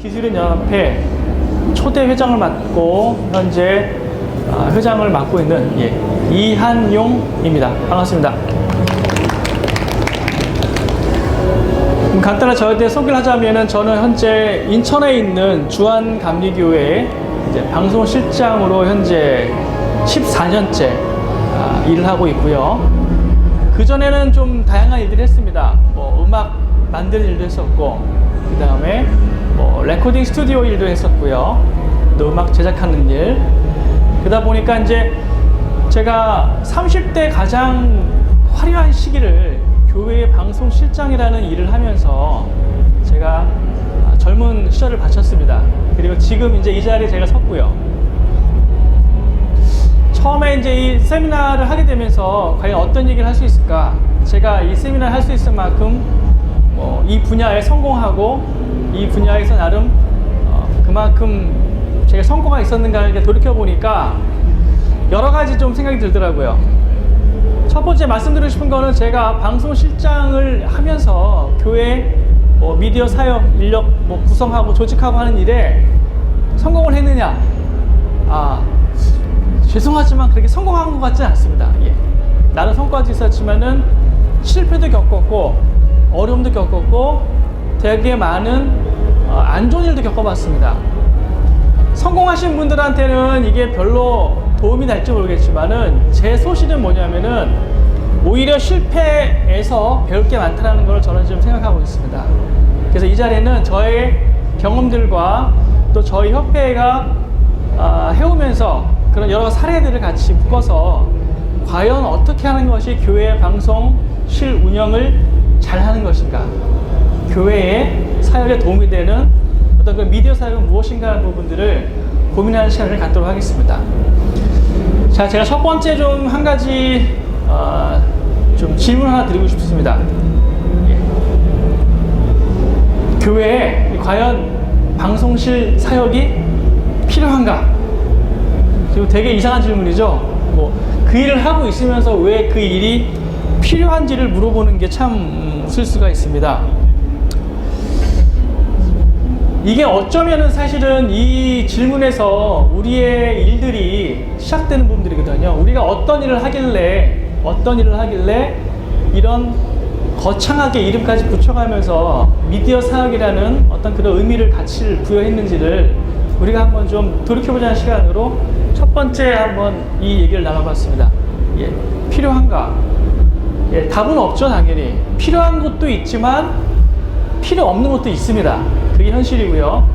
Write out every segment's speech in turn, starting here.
기술인연합회 초대 회장을 맡고 현재 회장을 맡고 있는 이한용입니다. 반갑습니다. 간단히 저에 대해 소개를 하자면은 저는 현재 인천에 있는 주한감리교회 방송실장으로 현재 14년째 일을 하고 있고요. 그전에는 좀 다양한 일들을 했습니다. 음악 만드는 일도 했었고, 그 다음에 레코딩 스튜디오 일도 했었고요. 또 음악 제작하는 일. 그러다 보니까 이제 제가 30대 가장 화려한 시기를 교회 방송실장이라는 일을 하면서 제가 젊은 시절을 바쳤습니다. 그리고 지금 이제 이 자리에 제가 섰고요. 처음에 이제 이 세미나를 하게 되면서 과연 어떤 얘기를 할 수 있을까? 제가 이 세미나를 할 수 있을 만큼 이 분야에 성공하고 이 분야에서 나름 그만큼 제가 성과가 있었는가를 돌이켜보니까 여러 가지 좀 생각이 들더라고요. 첫 번째 말씀드리고 싶은 거는 제가 방송실장을 하면서 교회 미디어 사역 인력 구성하고 조직하고 하는 일에 성공을 했느냐? 죄송하지만 그렇게 성공한 것 같지는 않습니다. 나름 성과도 있었지만은 실패도 겪었고 어려움도 겪었고 되게 많은 안 좋은 일도 겪어봤습니다. 성공하신 분들한테는 이게 별로 도움이 될지 모르겠지만은 제 소신은 뭐냐면은 오히려 실패에서 배울 게 많다는 걸 저는 지금 생각하고 있습니다. 그래서 이 자리에는 저의 경험들과 또 저희 협회가 해오면서 그런 여러 사례들을 같이 묶어서 과연 어떻게 하는 것이 교회 방송실 운영을 잘 하는 것인가, 교회의 사역에 도움이 되는 어떤 그 미디어 사역은 무엇인가 하는 부분들을 고민하는 시간을 갖도록 하겠습니다. 자, 제가 첫 번째 좀 한 가지 좀 질문 하나 드리고 싶습니다. 교회에 과연 방송실 사역이 필요한가? 그리고 되게 이상한 질문이죠. 그 일을 하고 있으면서 왜 그 일이 필요한지를 물어보는 게 참 웃을 수가 있습니다. 이게 어쩌면은 사실은 이 질문에서 우리의 일들이 시작되는 부분들이거든요. 우리가 어떤 일을 하길래 이런 거창하게 이름까지 붙여가면서 미디어 사역이라는 어떤 그런 의미를, 가치를 부여했는지를 우리가 한번 좀 돌이켜보자는 시간으로 첫 번째 한번 이 얘기를 나눠봤습니다. 필요한가? 답은 없죠, 당연히. 필요한 것도 있지만 필요 없는 것도 있습니다. 그게 현실이고요.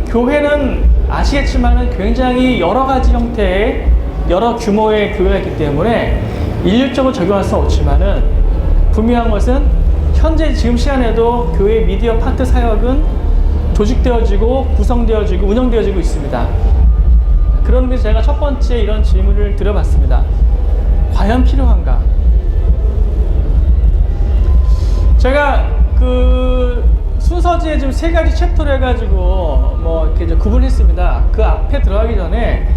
교회는 아시겠지만은 굉장히 여러 가지 형태의 여러 규모의 교회가 있기 때문에 일률적으로 적용할 수는 없지만은 분명한 것은 현재 지금 시간에도 교회 미디어 파트 사역은 조직되어지고 구성되어지고 운영되어지고 있습니다. 그런 의미에서 제가 첫 번째 이런 질문을 드려봤습니다. 과연 필요한가? 제가 순서지에 지금 3가지 챕터로 해가지고 이렇게 이제 구분했습니다. 그 앞에 들어가기 전에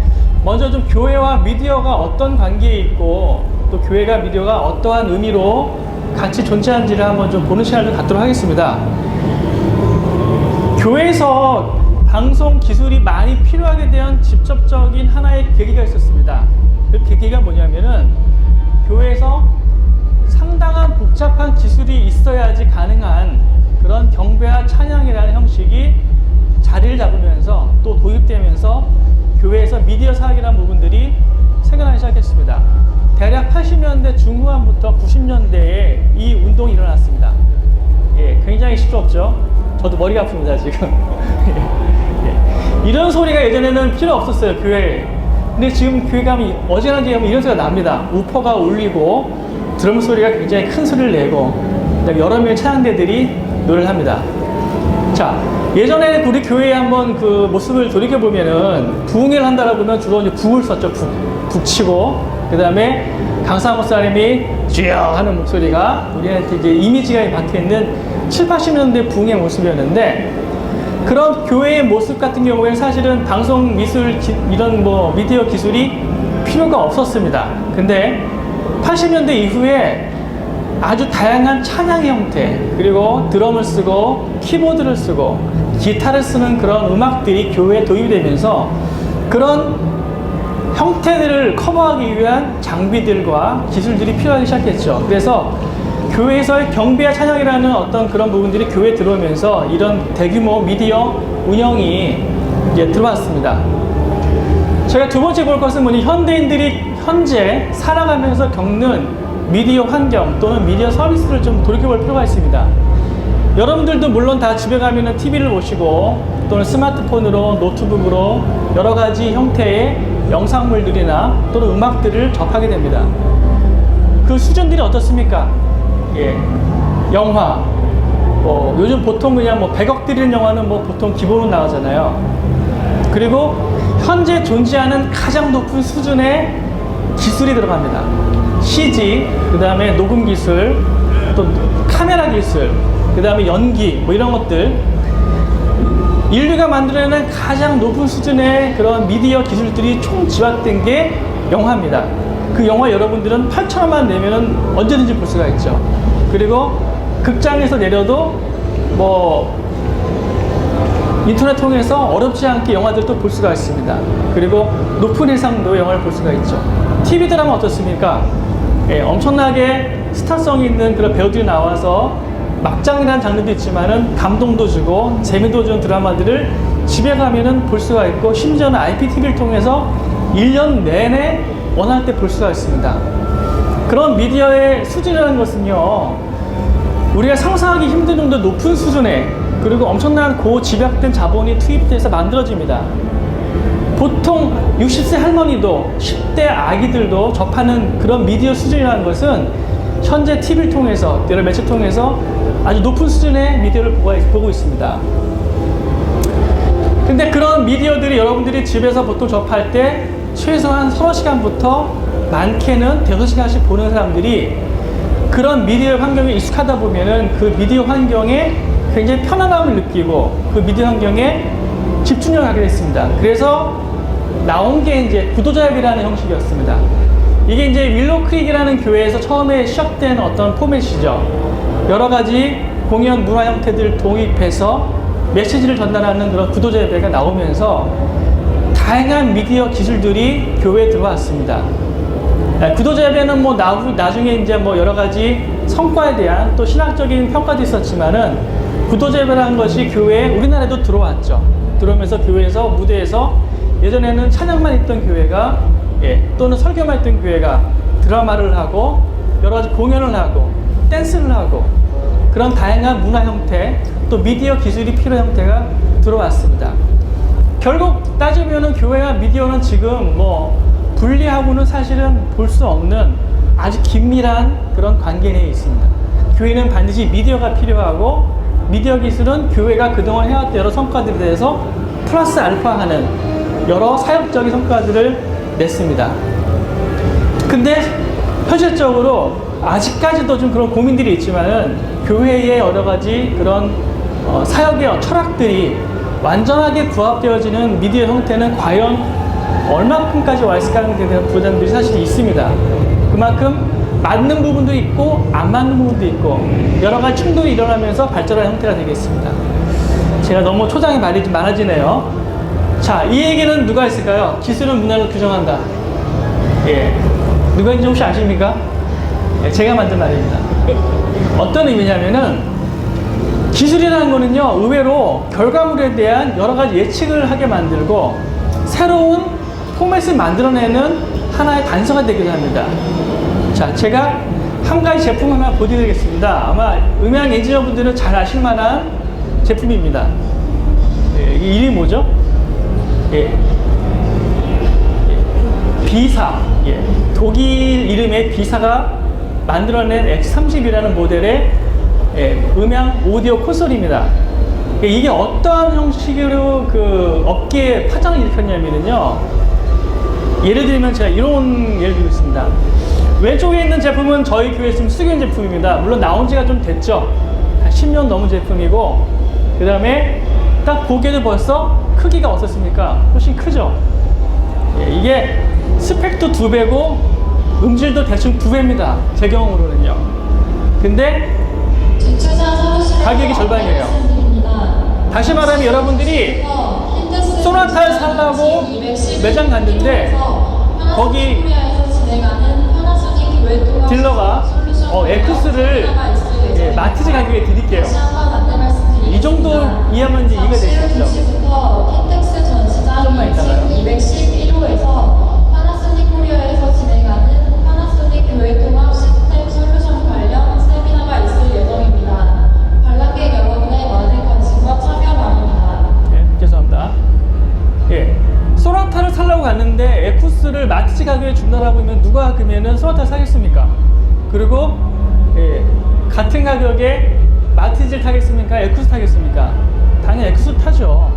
먼저 좀 교회와 미디어가 어떤 관계에 있고 또 교회가 미디어가 어떠한 의미로 같이 존재하는지를 한번 좀 보는 시간을 갖도록 하겠습니다. 교회에서 방송 기술이 많이 필요하게 된 직접적인 하나의 계기가 있었습니다. 그 계기가 뭐냐면은 교회에서 상당한 복잡한 기술이 있어야지 가능한 그런 경배와 찬양이라는 형식이 자리를 잡으면서 또 도입되면서 교회에서 미디어 사역이라는 부분들이 생겨나기 시작했습니다. 대략 80년대 중후반부터 90년대에 이 운동이 일어났습니다. 굉장히 시끄럽죠? 저도 머리가 아픕니다, 지금. 이런 소리가 예전에는 필요 없었어요, 교회에. 근데 지금 교회 가면 어지간하게 가면 이런 소리가 납니다. 우퍼가 울리고 드럼 소리가 굉장히 큰 소리를 내고 여러 명의 찬양대들이 노래를 합니다. 자, 예전에 우리 교회에 한번 그 모습을 돌이켜보면은 부흥회를 한다라고 하면 주로 이제 북을 썼죠. 북치고 그 다음에 강사 목사님이 주여 하는 목소리가 우리한테 이제 이미지가 박혀있는 7, 80년대 부흥회 모습이었는데 그런 교회의 모습 같은 경우에는 사실은 방송 미술 이런 뭐 미디어 기술이 필요가 없었습니다. 근데 80년대 이후에 아주 다양한 찬양 형태, 그리고 드럼을 쓰고 키보드를 쓰고 기타를 쓰는 그런 음악들이 교회에 도입이 되면서 그런 형태들을 커버하기 위한 장비들과 기술들이 필요하기 시작했죠. 그래서 교회에서의 경배와 찬양이라는 어떤 그런 부분들이 교회에 들어오면서 이런 대규모 미디어 운영이 이제 들어왔습니다. 제가 두 번째 볼 것은 뭐니, 현대인들이 현재 살아가면서 겪는 미디어 환경 또는 미디어 서비스를 좀 돌이켜볼 필요가 있습니다. 여러분들도 물론 다 집에 가면은 TV를 보시고 또는 스마트폰으로, 노트북으로 여러 가지 형태의 영상물들이나 또는 음악들을 접하게 됩니다. 그 수준들이 어떻습니까? 예, 영화, 요즘 보통 그냥 뭐 100억 들이는 영화는 뭐 보통 기본으로 나가잖아요. 그리고 현재 존재하는 가장 높은 수준의 기술이 들어갑니다. CG, 그 다음에 녹음 기술, 또 카메라 기술, 그 다음에 연기, 뭐 이런 것들. 인류가 만들어내는 가장 높은 수준의 그런 미디어 기술들이 총 집합된 게 영화입니다. 그 영화 여러분들은 8,000원만 내면은 언제든지 볼 수가 있죠. 그리고 극장에서 내려도 뭐 인터넷 통해서 어렵지 않게 영화들도 볼 수가 있습니다. 그리고 높은 해상도 영화를 볼 수가 있죠. TV 드라마 어떻습니까? 예, 엄청나게 스타성이 있는 그런 배우들이 나와서 막장이라는 장르도 있지만은 감동도 주고 재미도 주는 드라마들을 집에 가면은 볼 수가 있고, 심지어는 IPTV를 통해서 1년 내내 원할 때 볼 수가 있습니다. 그런 미디어의 수준이라는 것은요, 우리가 상상하기 힘든 정도 높은 수준의, 그리고 엄청난 고집약된 자본이 투입돼서 만들어집니다. 보통 60세 할머니도 10대 아기들도 접하는 그런 미디어 수준이라는 것은 현재 TV를 통해서, 여러 매체 통해서 아주 높은 수준의 미디어를 보고 있습니다. 근데 그런 미디어들이 여러분들이 집에서 보통 접할 때 최소한 서너 시간부터 많게는 5시간씩 보는 사람들이 그런 미디어 환경에 익숙하다 보면은 그 미디어 환경에 굉장히 편안함을 느끼고 그 미디어 환경에 집중력을 하게 됐습니다. 그래서 나온 게 이제 구도자협이라는 형식이었습니다. 이게 이제 윌로우 크릭이라는 교회에서 처음에 시작된 어떤 포맷이죠. 여러 가지 공연 문화 형태들을 도입해서 메시지를 전달하는 그런 구도자협회가 나오면서 다양한 미디어 기술들이 교회에 들어왔습니다. 구도자협회는 뭐 나중에 이제 뭐 여러 가지 성과에 대한 또 신학적인 평가도 있었지만은 구도자협회라는 것이 교회에 우리나라에도 들어왔죠. 들어오면서 교회에서 무대에서 예전에는 찬양만 있던 교회가 또는 설교만 있던 교회가 드라마를 하고 여러 가지 공연을 하고 댄스를 하고 그런 다양한 문화 형태 또 미디어 기술이 필요한 형태가 들어왔습니다. 결국 따지면은 교회와 미디어는 지금 뭐 분리하고는 사실은 볼 수 없는 아주 긴밀한 그런 관계 내에 있습니다. 교회는 반드시 미디어가 필요하고 미디어 기술은 교회가 그동안 해왔던 여러 성과들에 대해서 플러스 알파하는 여러 사역적인 성과들을 냈습니다. 근데 현실적으로 아직까지도 좀 그런 고민들이 있지만은 교회의 여러 가지 그런 사역의 철학들이 완전하게 부합되어지는 미디어 형태는 과연 얼마큼까지 와 있을까에 대한 부담들이 사실 있습니다. 그만큼 맞는 부분도 있고 안 맞는 부분도 있고 여러 가지 충돌이 일어나면서 발전한 형태가 되겠습니다. 제가 너무 초장이 말이 좀 많아지네요. 자, 이 얘기는 누가 했을까요? 기술은 문화를 규정한다. 예, 누가인지 혹시 아십니까? 예, 제가 만든 말입니다. 어떤 의미냐면은 기술이라는 거는요, 의외로 결과물에 대한 여러 가지 예측을 하게 만들고 새로운 포맷을 만들어내는 하나의 단서가 되기도 합니다. 자, 제가 한 가지 제품 하나 보여드리겠습니다. 아마 음향 엔지니어 분들은 잘 아실 만한 제품입니다. 예, 이 이름이 뭐죠? 예. 비사. 예. 독일 이름의 비사가 만들어낸 X30이라는 모델의 음향 오디오 콘솔입니다. 이게 어떠한 형식으로 그 업계에 파장을 일으켰냐면요. 예를 들면 제가 이런 예를 들고 있습니다. 왼쪽에 있는 제품은 저희 교회에 지금 쓰고 있는 제품입니다. 물론 나온 지가 좀 됐죠. 한 10년 넘은 제품이고, 그 다음에 딱 보기에도 벌써 크기가 어떻습니까? 훨씬 크죠? 예, 이게 스펙도 2배고 음질도 대충 2배입니다. 제 경험으로는요. 근데 가격이 절반이에요. 다시 말하면 여러분들이 소나타를 살라고 매장 갔는데 거기 딜러가 에쿠스를 마티즈 가격에 드릴게요. 이 정도 이해하면 이제 이해가 되시겠죠? 좀만 있다가요. 211호에서 파나소닉 코리아에서 진행하는 파나소닉 교회 통합 시스템 솔루션 관련 세미나가 있을 예정입니다. 관람객 여러분의 많은 관심과 참여 바랍니다. 네, 죄송합니다. 예, 소나타를 살려고 갔는데 에쿠스를 마티즈 가격에 준다라고 하면 누가 그러면은 소나타를 사겠습니까? 그리고 같은 가격에 마티즈를 타겠습니까? 에쿠스 타겠습니까? 당연히 에쿠스 타죠.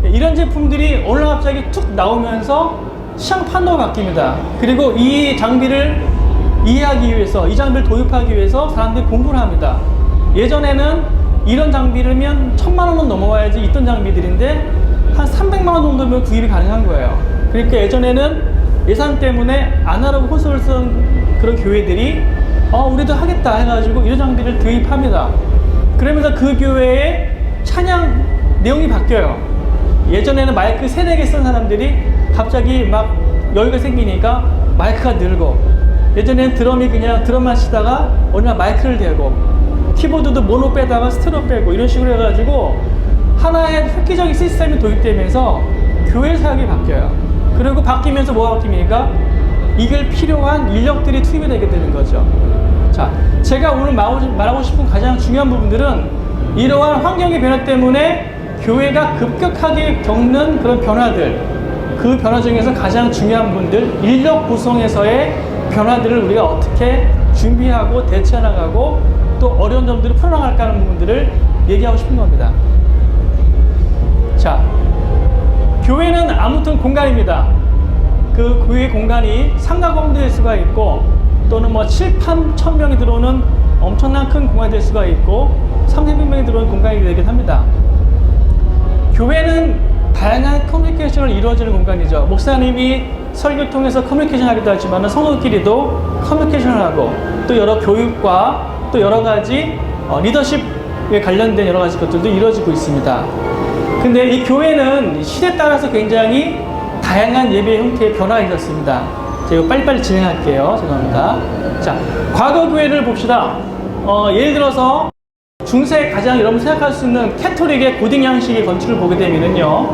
이런 제품들이 어느 날 갑자기 툭 나오면서 시장 판도가 바뀝니다. 그리고 이 장비를 이해하기 위해서, 이 장비를 도입하기 위해서 사람들이 공부를 합니다. 예전에는 이런 장비를면 1000만 원은 넘어와야지 있던 장비들인데 한 300만 원 정도면 구입이 가능한 거예요. 그러니까 예전에는 예산 때문에 아날로그 콘솔을 쓴 그런 교회들이 우리도 하겠다 해가지고 이런 장비를 도입합니다. 그러면서 그 교회의 찬양 내용이 바뀌어요. 예전에는 마이크 3-4개 쓴 사람들이 갑자기 막 여유가 생기니까 마이크가 늘고, 예전에는 드럼이 그냥 드럼만 치다가 어느 날 마이크를 대고, 키보드도 모노 빼다가 스테레오 빼고 이런 식으로 해가지고 하나의 획기적인 시스템이 도입되면서 교회 사역이 바뀌어요. 그리고 바뀌면서 뭐가 바뀝니까? 이걸 필요한 인력들이 투입이 되게 되는 거죠. 자, 제가 오늘 말하고 싶은 가장 중요한 부분들은 이러한 환경의 변화 때문에 교회가 급격하게 겪는 그런 변화들, 그 변화 중에서 가장 중요한 분들, 인력 구성에서의 변화들을 우리가 어떻게 준비하고 대처해 나가고 또 어려운 점들을 풀어나갈까 하는 부분들을 얘기하고 싶은 겁니다. 자, 교회는 아무튼 공간입니다. 그 교회 공간이 상가공도 될 수가 있고, 또는 뭐 7,000명이 들어오는 엄청난 큰 공간이 될 수가 있고, 300명이 들어오는 공간이 되긴 합니다. 교회는 다양한 커뮤니케이션을 이루어지는 공간이죠. 목사님이 설교 통해서 커뮤니케이션 하기도 하지만 성도끼리도 커뮤니케이션을 하고, 또 여러 교육과 또 여러 가지 리더십에 관련된 여러 가지 것들도 이루어지고 있습니다. 근데 이 교회는 시대에 따라서 굉장히 다양한 예배 형태의 변화가 있었습니다. 제가 빨리빨리 진행할게요. 죄송합니다. 자, 과거 교회를 봅시다. 예를 들어서 중세에 가장 여러분 생각할 수 있는 캐톨릭의 고딕 양식의 건축을 보게 되면요,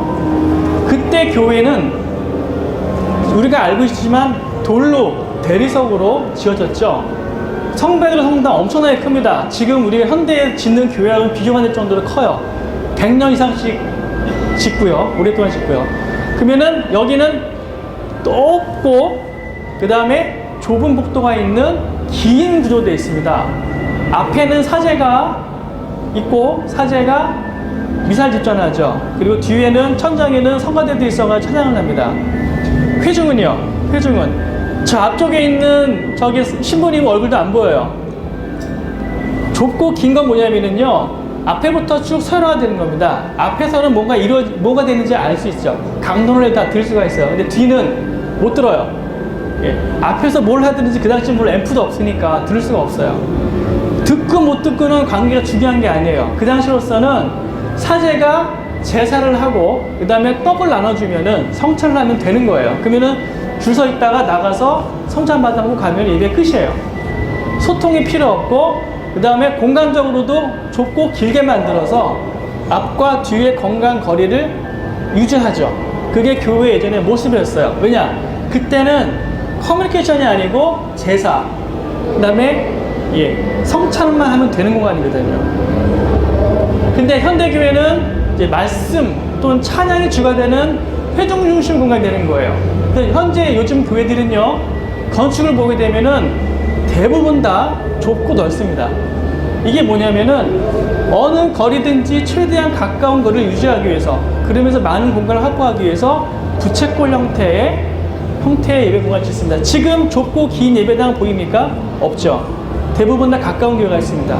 그때 교회는 우리가 알고 있지만 돌로 대리석으로 지어졌죠. 성배들 성당 엄청나게 큽니다. 지금 우리가 현대에 짓는 교회하고는 비교가 될 정도로 커요. 100년 이상씩 짓고요, 오랫동안 짓고요. 그러면은 여기는 높고 그 다음에 좁은 복도가 있는 긴 구조되어 있습니다. 앞에는 사제가 있고, 사제가 미사를 집전하죠. 그리고 뒤에는 천장에는 성가대들이 있어가지고 찬양을 합니다. 회중은요, 회중은 저 앞쪽에 있는 저기 신부님 얼굴도 안 보여요. 좁고 긴 건 뭐냐면요, 앞에부터 쭉 서열화되는 겁니다. 앞에서는 뭐가 되는지 알 수 있죠. 강론을 다 들 수가 있어요. 근데 뒤는 못 들어요. 예, 앞에서 뭘 하든지 그 당시 물론 앰프도 없으니까 들을 수가 없어요. 듣고 못 듣고는 관계가 중요한 게 아니에요. 그 당시로서는 사제가 제사를 하고 그 다음에 떡을 나눠주면은 성찬을 하면 되는 거예요. 그러면은 줄 서 있다가 나가서 성찬 받아보고 가면 이게 끝이에요. 소통이 필요 없고, 그 다음에 공간적으로도 좁고 길게 만들어서 앞과 뒤의 건강 거리를 유지하죠. 그게 교회 예전의 모습이었어요. 왜냐? 그때는 커뮤니케이션이 아니고 제사, 그 다음에 성찬만 하면 되는 공간이거든요. 근데 현대교회는 이제 말씀 또는 찬양이 주가 되는 회중 중심 공간이 되는 거예요. 현재 요즘 교회들은요, 건축을 보게 되면은 대부분 다 좁고 넓습니다. 이게 뭐냐면은 어느 거리든지 최대한 가까운 거리를 유지하기 위해서, 그러면서 많은 공간을 확보하기 위해서 부채꼴 형태의 예배 공간을 짓습니다. 지금 좁고 긴 예배당 보입니까? 없죠. 대부분 다 가까운 교회가 있습니다.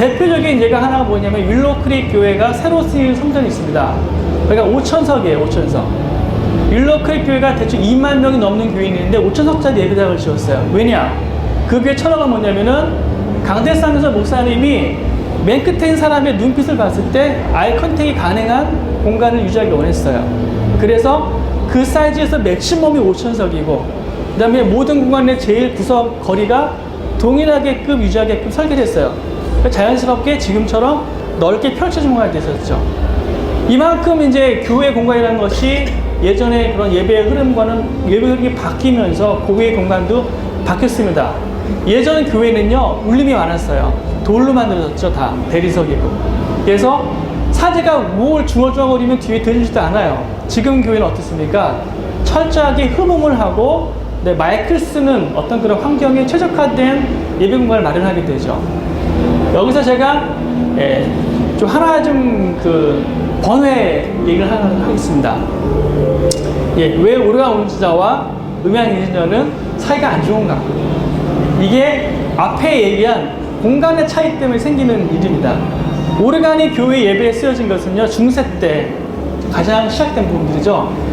대표적인 예가 하나가 뭐냐면 윌로크릭 교회가 새로 쓰인 성전이 있습니다. 그러니까 5,000석이에요. 5,000석. 윌로크릭 교회가 대충 2만 명이 넘는 교인인데 5,000석짜리 예배당을 지었어요. 왜냐? 그 교회 철학은 뭐냐면은 강대상에서 목사님이 맨 끝에 있는 사람의 눈빛을 봤을 때 아이 컨택이 가능한 공간을 유지하기 원했어요. 그래서 그 사이즈에서 맥시멈이 5,000석이고 그 다음에 모든 공간의 제일 구석 거리가 동일하게끔 유지하게끔 설계됐어요. 그러니까 자연스럽게 지금처럼 넓게 펼쳐진 공간이 됐었죠. 이만큼 이제 교회 공간이라는 것이 예전에 그런 예배의 흐름과는 예배 흐름이 바뀌면서 고교의 공간도 바뀌었습니다. 예전 교회는요 울림이 많았어요. 돌로 만들어졌죠. 다 대리석이고. 그래서 사제가 뭘 중얼중얼거리면 뒤에 들리지도 않아요. 지금 교회는 어떻습니까? 철저하게 흠음을 하고 마이크를 쓰는 어떤 그런 환경에 최적화된 예배 공간을 마련하게 되죠. 여기서 제가 좀 하나 좀 그 번외 얘기를 하겠습니다. 왜 오르간 운전자와 음향 인지녀는 사이가 안 좋은가? 이게 앞에 얘기한 공간의 차이 때문에 생기는 일입니다. 오르간이 교회 예배에 쓰여진 것은요 중세 때 가장 시작된 부분들이죠.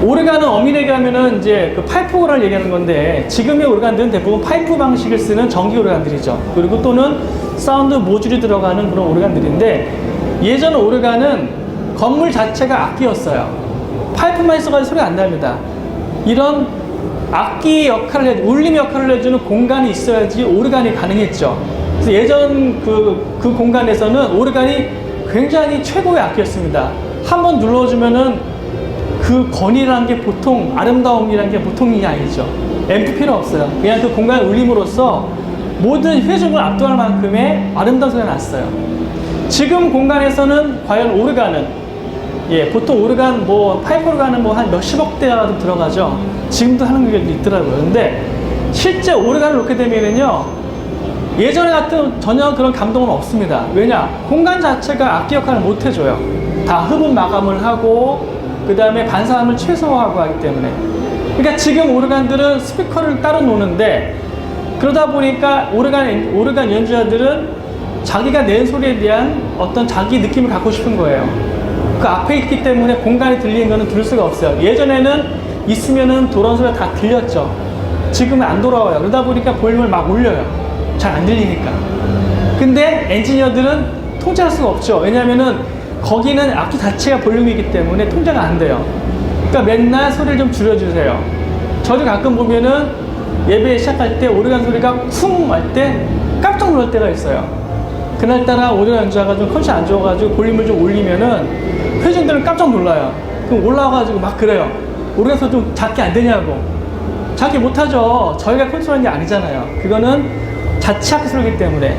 오르간은 엄밀하게 하면은 이제 그 파이프 오르간을 얘기하는 건데 지금의 오르간들은 대부분 파이프 방식을 쓰는 전기 오르간들이죠. 그리고 또는 사운드 모듈이 들어가는 그런 오르간들인데 예전 오르간은 건물 자체가 악기였어요. 파이프만 있어가지고 소리가 안 납니다. 이런 악기 역할을 울림 역할을 해주는 공간이 있어야지 오르간이 가능했죠. 그래서 예전 그 공간에서는 오르간이 굉장히 최고의 악기였습니다. 한번 눌러주면은 그 권위라는 게 보통 아름다움이라는 게 보통이 아니죠. 앰프 필요 없어요. 그냥 그 공간을 울림으로써 모든 회중을 압도할 만큼의 아름다운 소리가 났어요. 지금 공간에서는 과연 오르간은 보통 오르간 파이프 오르간은 한 몇십억 대가 들어가죠. 지금도 하는 경우도 있더라고요. 근데 실제 오르간을 놓게 되면은요 예전에 같은 전혀 그런 감동은 없습니다. 왜냐? 공간 자체가 악기 역할을 못 해줘요. 다 흡음 마감을 하고 그 다음에 반사음을 최소화하고 하기 때문에. 그러니까 지금 오르간들은 스피커를 따로 놓는데 그러다 보니까 오르간 연주자들은 자기가 낸 소리에 대한 어떤 자기 느낌을 갖고 싶은 거예요. 그 앞에 있기 때문에 공간이 들리는 거는 들을 수가 없어요. 예전에는 있으면은 돌아오는 소리가 다 들렸죠. 지금은 안 돌아와요. 그러다 보니까 볼륨을 막 올려요. 잘 안 들리니까. 근데 엔지니어들은 통제할 수가 없죠. 왜냐면은 거기는 악기 자체가 볼륨이기 때문에 통제가 안 돼요. 그러니까 맨날 소리를 좀 줄여주세요. 저도 가끔 보면은 예배 시작할 때 오르간 소리가 쿵 할 때 깜짝 놀랄 때가 있어요. 그날따라 오르간 연주자가 좀 컨디션 안 좋아가지고 볼륨을 좀 올리면은 회중들은 깜짝 놀라요. 그럼 올라와가지고 막 그래요. 오르간 소리 좀 작게 안 되냐고. 작게 못하죠. 저희가 컨트롤하는 게 아니잖아요. 그거는 자체 악기 소리이기 때문에.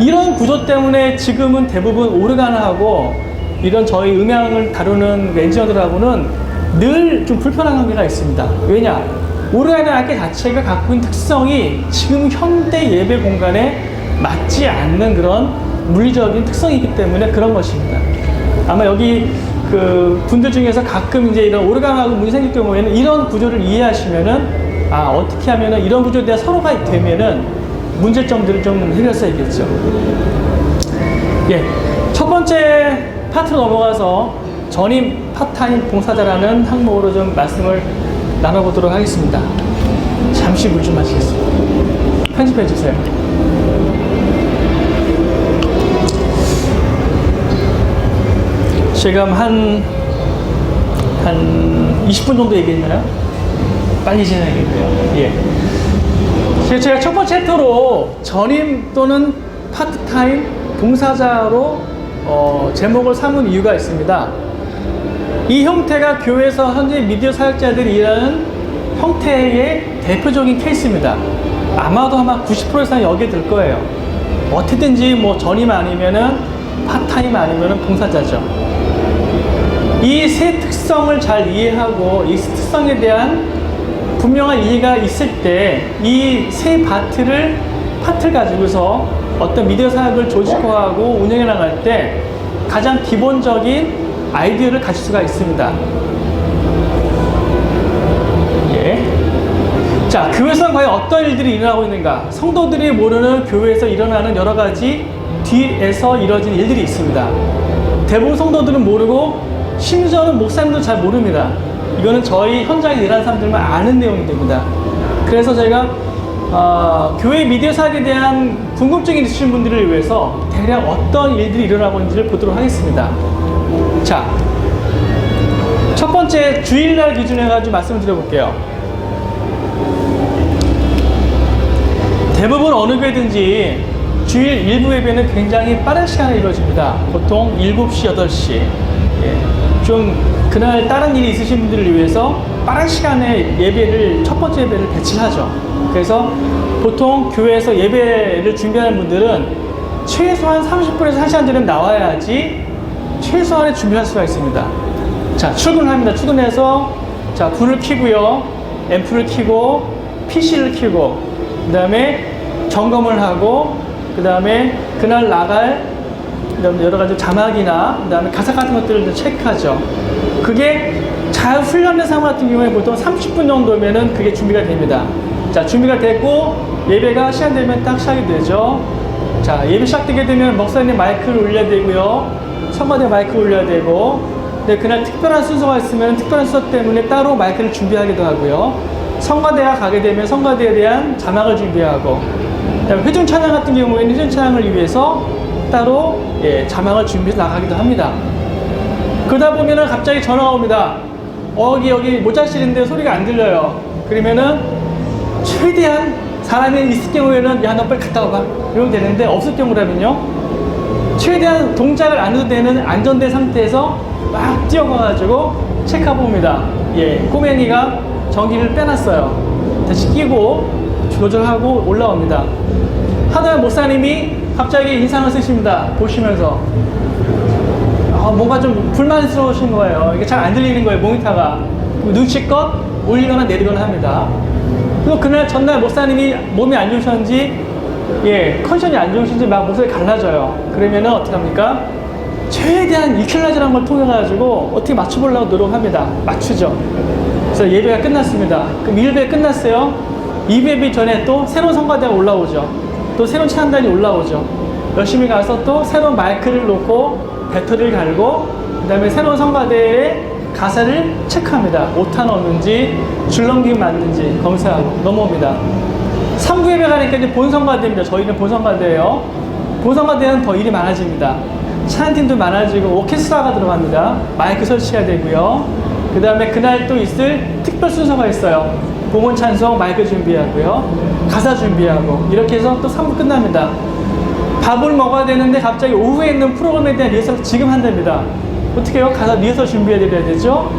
이런 구조 때문에 지금은 대부분 오르간하고 이런 저희 음향을 다루는 엔지니어들하고는 늘 좀 불편한 관계가 있습니다. 왜냐? 오르간의 악기 자체가 갖고 있는 특성이 지금 현대 예배 공간에 맞지 않는 그런 물리적인 특성이기 때문에 그런 것입니다. 아마 여기 그 분들 중에서 가끔 이제 이런 오르간하고 문제 생길 경우에는 이런 구조를 이해하시면은 어떻게 하면은 이런 구조에 대한 서로가 되면은 문제점들을 좀 해결해야겠죠. 첫 번째 파트로 넘어가서 전임 파트타임 봉사자라는 항목으로 좀 말씀을 나눠보도록 하겠습니다. 잠시 물 좀 마시겠습니다. 편집해 주세요. 지금 한 20분 정도 얘기했나요? 빨리 진행해야겠네요. 제가 첫 번째 챕터로 전임 또는 파트타임 봉사자로 제목을 삼은 이유가 있습니다. 이 형태가 교회에서 현재 미디어 사역자들이 일하는 형태의 대표적인 케이스입니다. 아마도 아마 90% 이상 여기에 들 거예요. 어떻게든지 전임 아니면은 파트타임 아니면은 봉사자죠. 이 세 특성을 잘 이해하고 이 특성에 대한 분명한 이해가 있을 때 이 세 파트를 가지고서 어떤 미디어 사역을 조직화하고 운영해 나갈 때 가장 기본적인 아이디어를 가질 수가 있습니다. 자, 교회에서는 과연 어떤 일들이 일어나고 있는가? 성도들이 모르는 교회에서 일어나는 여러 가지 뒤에서 이루어진 일들이 있습니다. 대부분 성도들은 모르고 심지어는 목사님도 잘 모릅니다. 이거는 저희 현장에 일하는 사람들만 아는 내용이 됩니다. 그래서 제가 교회 미디어 사역에 대한 궁금증이 있으신 분들을 위해서 대략 어떤 일들이 일어나고 있는지를 보도록 하겠습니다. 자, 첫 번째 주일날 기준으로 해가지고 말씀을 드려볼게요. 대부분 어느 교회든지 주일 일부 예배는 굉장히 빠른 시간에 이루어집니다. 보통 7시, 8시. 예. 좀 그날 다른 일이 있으신 분들을 위해서 빠른 시간에 예배를, 첫 번째 예배를 배치하죠. 그래서 보통 교회에서 예배를 준비하는 분들은 최소한 30분에서 1시간 전에 나와야지 최소한의 준비할 수가 있습니다. 자, 출근을 합니다. 출근해서 자, 불을 켜고요. 앰프를 켜고 PC를 켜고 그 다음에 점검을 하고 그 다음에 그날 나갈 그다음에 여러 가지 자막이나 그 다음에 가사 같은 것들을 체크하죠. 그게 잘 훈련된 사람 같은 경우에 보통 30분 정도면은 그게 준비가 됩니다. 자, 준비가 됐고 예배가 시간 되면 딱 시작이 되죠. 자, 예배 시작되게 되면 목사님 마이크를 올려야 되고요. 성가대 마이크 올려야 되고, 근데 그날 특별한 순서가 있으면 특별한 순서 때문에 따로 마이크를 준비하기도 하고요. 성가대가 가게 되면 성가대에 대한 자막을 준비하고, 그다음에 회중 찬양 같은 경우에는 회중 찬양을 위해서 따로 자막을 준비해서 나가기도 합니다. 그러다 보면은 갑자기 전화가 옵니다. 여기 모자실인데 소리가 안 들려요. 그러면은 최대한 사람이 있을 경우에는 야, 너 빨리 갔다 와봐 이러면 되는데, 없을 경우라면요 최대한 동작을 안 해도 되는 안전된 상태에서 막 뛰어가가지고 체크해봅니다. 예, 꼬맹이가 전기를 빼놨어요. 다시 끼고 조절하고 올라옵니다. 하다 목사님이 갑자기 인상을 쓰십니다. 보시면서 뭔가 좀 불만스러우신 거예요. 이게 잘 안 들리는 거예요, 모니터가. 눈치껏 올리거나 내리거나 합니다. 그리고 그날 전날 목사님이 몸이 안 좋으셨는지, 컨디션이 안 좋으신지 막 목소리 갈라져요. 그러면은 어떻게 합니까? 최대한 이퀄라이저라는 걸 통해가지고 어떻게 맞춰보려고 노력합니다. 맞추죠. 그래서 예배가 끝났습니다. 그럼 1배 끝났어요. 2배 전에 또 새로운 성가대가 올라오죠. 또 새로운 찬양단이 올라오죠. 열심히 가서 또 새로운 마이크를 놓고 배터리를 갈고 그 다음에 새로운 성가대의 가사를 체크합니다. 오타 넣는지 줄넘기 맞는지 검사하고 넘어옵니다. 3부 예배 가니까 이제 본성가대입니다. 저희는 본성가대예요. 본성가대는 더 일이 많아집니다. 찬양팀도 많아지고 오케스트라가 들어갑니다. 마이크 설치해야 되고요. 그 다음에 그날 또 있을 특별 순서가 있어요. 봉헌 찬송 마이크 준비하고요. 가사 준비하고 이렇게 해서 또 3부 끝납니다. 밥을 먹어야 되는데 갑자기 오후에 있는 프로그램에 대한 리허설을 지금 한답니다. 어떻게 해요? 가사 리허설 준비해드려야 되죠?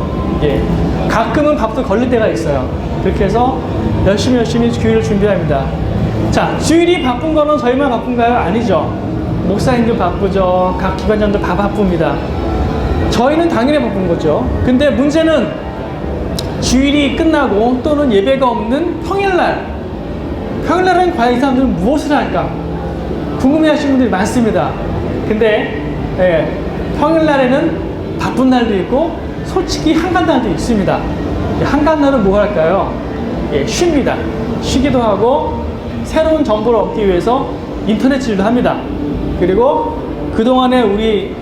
예. 가끔은 밥도 걸릴 때가 있어요. 그렇게 해서 열심히 주일을 준비합니다. 자, 주일이 바쁜 거는 저희만 바쁜가요? 아니죠. 목사님도 바쁘죠. 각 기관장도 다 바쁩니다. 저희는 당연히 바쁜 거죠. 근데 문제는 주일이 끝나고 또는 예배가 없는 평일날은 과연 이 사람들은 무엇을 할까? 궁금해하시는 분들이 많습니다. 근데 평일날에는 바쁜 날도 있고 솔직히 한간날도 있습니다. 한간날은 뭐 할까요? 쉽니다. 쉬기도 하고 새로운 정보를 얻기 위해서 인터넷질도 합니다. 그리고 그동안에 우리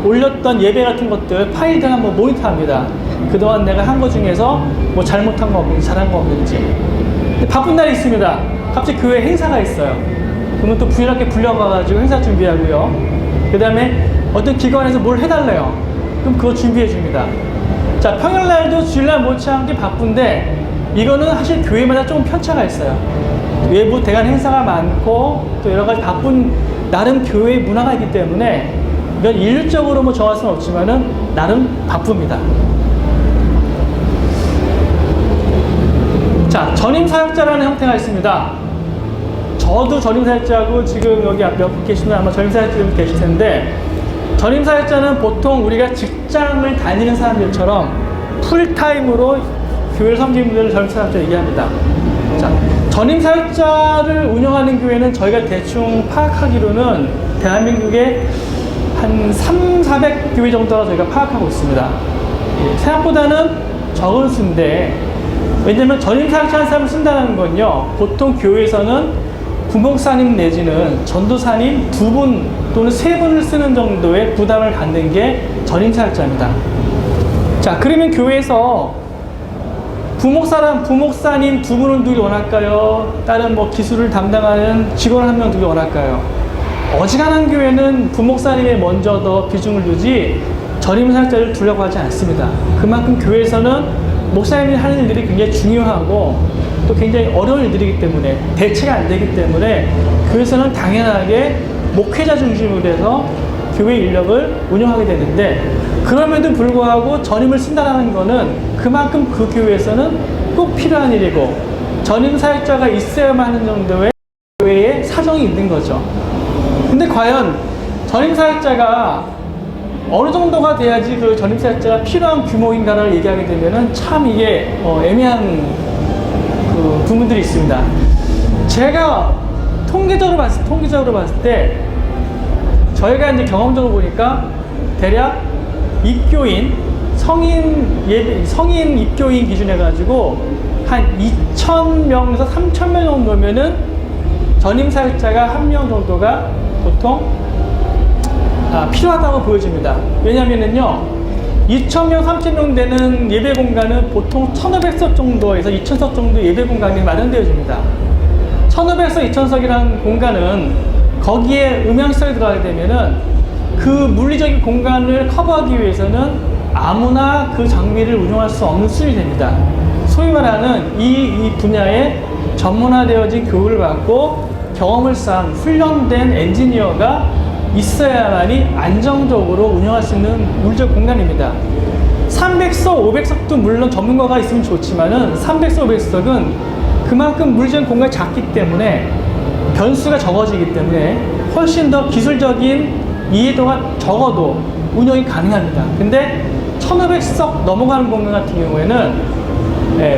올렸던 예배 같은 것들 파일들 한번 모니터합니다. 그동안 내가 한 거 중에서 뭐 잘못한 거 없는지 잘한 거 없는지. 근데 바쁜 날이 있습니다. 갑자기 교회 행사가 있어요. 그러면 또 부일학교 불려가가지고 행사 준비하고요. 그 다음에 어떤 기관에서 뭘 해달래요. 그럼 그거 준비해 줍니다. 자, 평일날도 주일날 못지않게 바쁜데 이거는 사실 교회마다 조금 편차가 있어요. 외부 대관 행사가 많고 또 여러 가지 바쁜 나름 교회의 문화가 있기 때문에 이건 일률적으로 뭐 정할 수는 없지만은 나름 바쁩니다. 자, 전임 사역자라는 형태가 있습니다. 저도 전임 사역자고 지금 여기 몇 분 계시는 아마 전임 사역자분 계실 텐데, 전임 사역자는 보통 우리가 직장을 다니는 사람들처럼 풀타임으로 교회를 섬기는 분들을 전임 사역자 얘기합니다. 자, 전임 사역자를 운영하는 교회는 저희가 대충 파악하기로는 대한민국에 한 300, 400교회 정도가 저희가 파악하고 있습니다. 생각보다는 적은 수인데, 왜냐면 전임 사역자라는 사람을 쓴다는 건요, 보통 교회에서는 부목사님 내지는 전도사님 2분 또는 3분을 쓰는 정도의 부담을 갖는 게 전임사역자입니다. 자, 그러면 교회에서 부목사님 2분을 두기 원할까요? 다른 뭐 기술을 담당하는 직원 1명 두기 원할까요? 어지간한 교회는 부목사님에 먼저 더 비중을 두지 전임사역자를 두려고 하지 않습니다. 그만큼 교회에서는 목사님이 하는 일들이 굉장히 중요하고 또 굉장히 어려운 일들이기 때문에 대체가 안 되기 때문에 교회에서는 당연하게 목회자 중심으로 해서 교회 인력을 운영하게 되는데, 그럼에도 불구하고 전임을 쓴다는 거는 그만큼 그 교회에서는 꼭 필요한 일이고 전임 사역자가 있어야만 하는 정도의 교회에 사정이 있는 거죠. 근데 과연 전임 사역자가 어느 정도가 돼야지 그 전임 사역자가 필요한 규모인가를 얘기하게 되면은 참 이게 애매한 그 부분들이 있습니다. 제가 통계적으로 봤을 때 저희가 이제 경험적으로 보니까 대략 입교인 성인 입교인 기준해 가지고 한 2,000명에서 3,000명 정도면은 전임 사역자가 1명 정도가 보통 필요하다고 보여집니다. 왜냐면은요, 2,000명, 3,000명 되는 예배 공간은 보통 1,500석 정도에서 2,000석 정도 예배 공간이 마련되어집니다. 1,500석, 2,000석이라는 공간은 거기에 음향시설이 들어가게 되면은 그 물리적인 공간을 커버하기 위해서는 아무나 그 장비를 운영할 수 없는 수준이 됩니다. 소위 말하는 이 분야에 전문화되어진 교육을 받고 경험을 쌓은 훈련된 엔지니어가 있어야만이 안정적으로 운영할 수 있는 물리적 공간입니다. 300석, 500석도 물론 전문가가 있으면 좋지만은 300석, 500석은 그만큼 물리적 공간이 작기 때문에 변수가 적어지기 때문에 훨씬 더 기술적인 이해도가 적어도 운영이 가능합니다. 근데 1500석 넘어가는 공간 같은 경우에는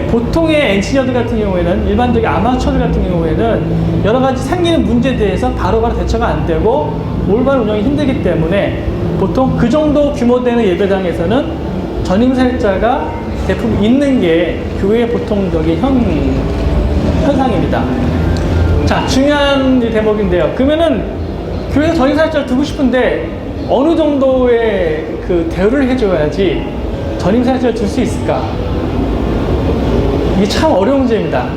보통의 엔지니어들 같은 경우에는, 일반적인 아마추어들 같은 경우에는 여러 가지 생기는 문제에 대해서 바로바로 대처가 안 되고 올바른 운영이 힘들기 때문에 보통 그 정도 규모 되는 예배당에서는 전임 사역자가 대부분 있는 게 교회의 보통적인 현상입니다. 자, 중요한 대목인데요. 그러면은 교회에서 전임 사역자를 두고 싶은데 어느 정도의 그 대우를 해줘야지 전임 사역자를 둘 수 있을까? 이게 참 어려운 문제입니다.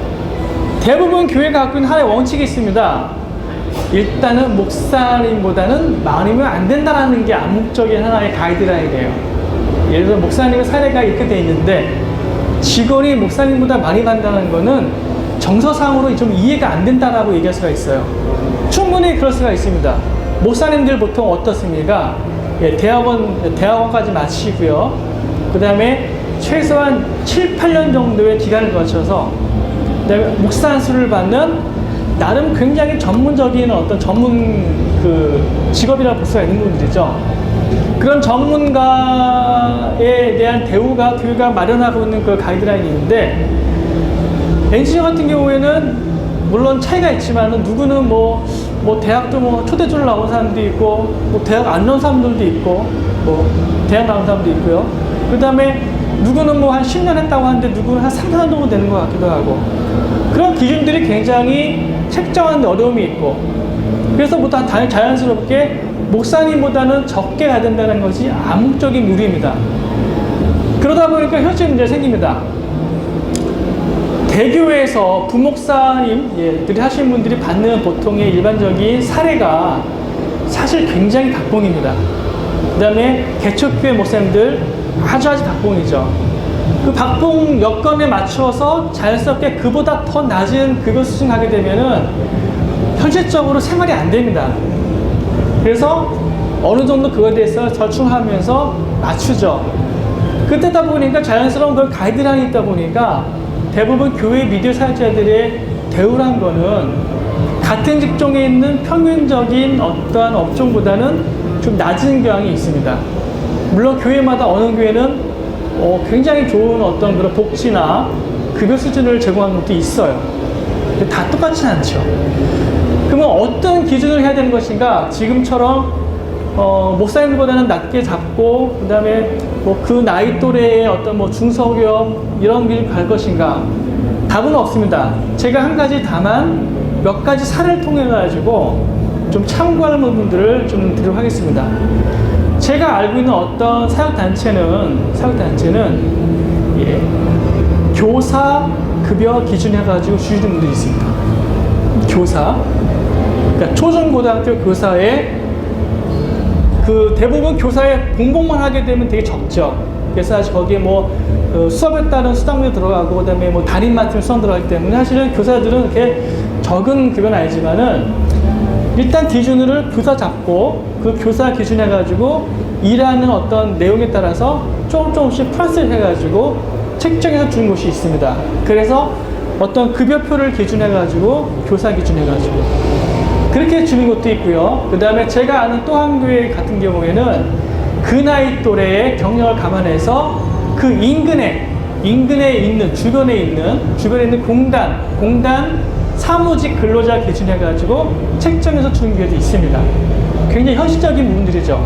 대부분 교회가 갖고 있는 하나의 원칙이 있습니다. 일단은 목사님보다는 많으면 안 된다라는 게 암묵적인 하나의 가이드라인이에요. 예를 들어 목사님의 사례가 이렇게 돼 있는데 직원이 목사님보다 많이 받는다는 거는 정서상으로 좀 이해가 안 된다라고 얘기할 수가 있어요. 충분히 그럴 수가 있습니다. 목사님들 보통 어떻습니까? 대학원까지 마치고요. 그 다음에 최소한 7, 8년 정도의 기간을 거쳐서 그다음에 목사 안수를 받는 나름 굉장히 전문적인 어떤 전문 그 직업이라고 볼 수가 있는 분들이죠. 그런 전문가에 대한 대우가 교회가 마련하고 있는 그 가이드라인이 있는데, 엔지니어 같은 경우에는 물론 차이가 있지만은 누구는 뭐 대학도 뭐 초대조를 나온 사람도 있고, 뭐 대학 안 나온 사람들도 있고, 뭐 대학 나온 사람도 있고요. 그 다음에 누구는 뭐 한 10년 했다고 하는데 누구는 한 3, 4년 정도 되는 것 같기도 하고, 그런 기준들이 굉장히 책정하는 어려움이 있고, 그래서 보다 자연스럽게 목사님보다는 적게 가야 된다는 것이 암묵적인 룰입니다. 그러다 보니까 현실 문제가 생깁니다. 대교회에서 부목사님들이 하시는 분들이 받는 보통의 일반적인 사례가 사실 굉장히 각봉입니다. 그 다음에 개척교회 목사님들 아주 각봉이죠. 그 각봉 여건에 맞춰서 자연스럽게 그보다 더 낮은 급여 수준 가게 되면은 현실적으로 생활이 안 됩니다. 그래서 어느 정도 그거에 대해서 절충하면서 맞추죠. 그때다 보니까 자연스러운 그 가이드라인이 있다 보니까 대부분 교회 미디어 사역자들의 대우란 거는 같은 직종에 있는 평균적인 어떠한 업종보다는 좀 낮은 경향이 있습니다. 물론 교회마다 어느 교회는 굉장히 좋은 어떤 그런 복지나 급여 수준을 제공하는 것도 있어요. 근데 다 똑같지는 않죠. 그러면 어떤 기준을 해야 되는 것인가? 지금처럼 목사님보다는 낮게 잡고 그 다음에 뭐 그 나이 또래의 어떤 뭐 중소기업 이런 길을 갈 것인가? 답은 없습니다. 제가 한 가지 다만 몇 가지 사례를 통해 가지고 좀 참고할 부분들을 좀 드리도록 하겠습니다. 제가 알고 있는 어떤 사역단체는 예, 교사 급여 기준 해가지고 주시는 분들이 있습니다. 교사, 그러니까 초중고등학교 교사의 그 대부분 교사의 공복만 하게 되면 되게 적죠. 그래서 사실 거기에 뭐 수업에 따른 수당료 들어가고 그다음에 뭐 담임 맡은 수당 들어가기 때문에 사실은 교사들은 이렇게 적은 급여는 아니지만은 일단 기준을 교사 잡고 그 교사 기준 해가지고 일하는 어떤 내용에 따라서 조금씩 플러스를 해가지고 책정해서 주는 곳이 있습니다. 그래서 어떤 급여표를 기준해가지고 교사 기준해가지고 그렇게 주는 것도 있고요. 그 다음에 제가 아는 또 한 교회 같은 경우에는 그 나이 또래의 경력을 감안해서 그 인근에 있는 주변에 있는 공단 사무직 근로자 기준해가지고 책정해서 주는 교회도 있습니다. 굉장히 현실적인 부분들이죠.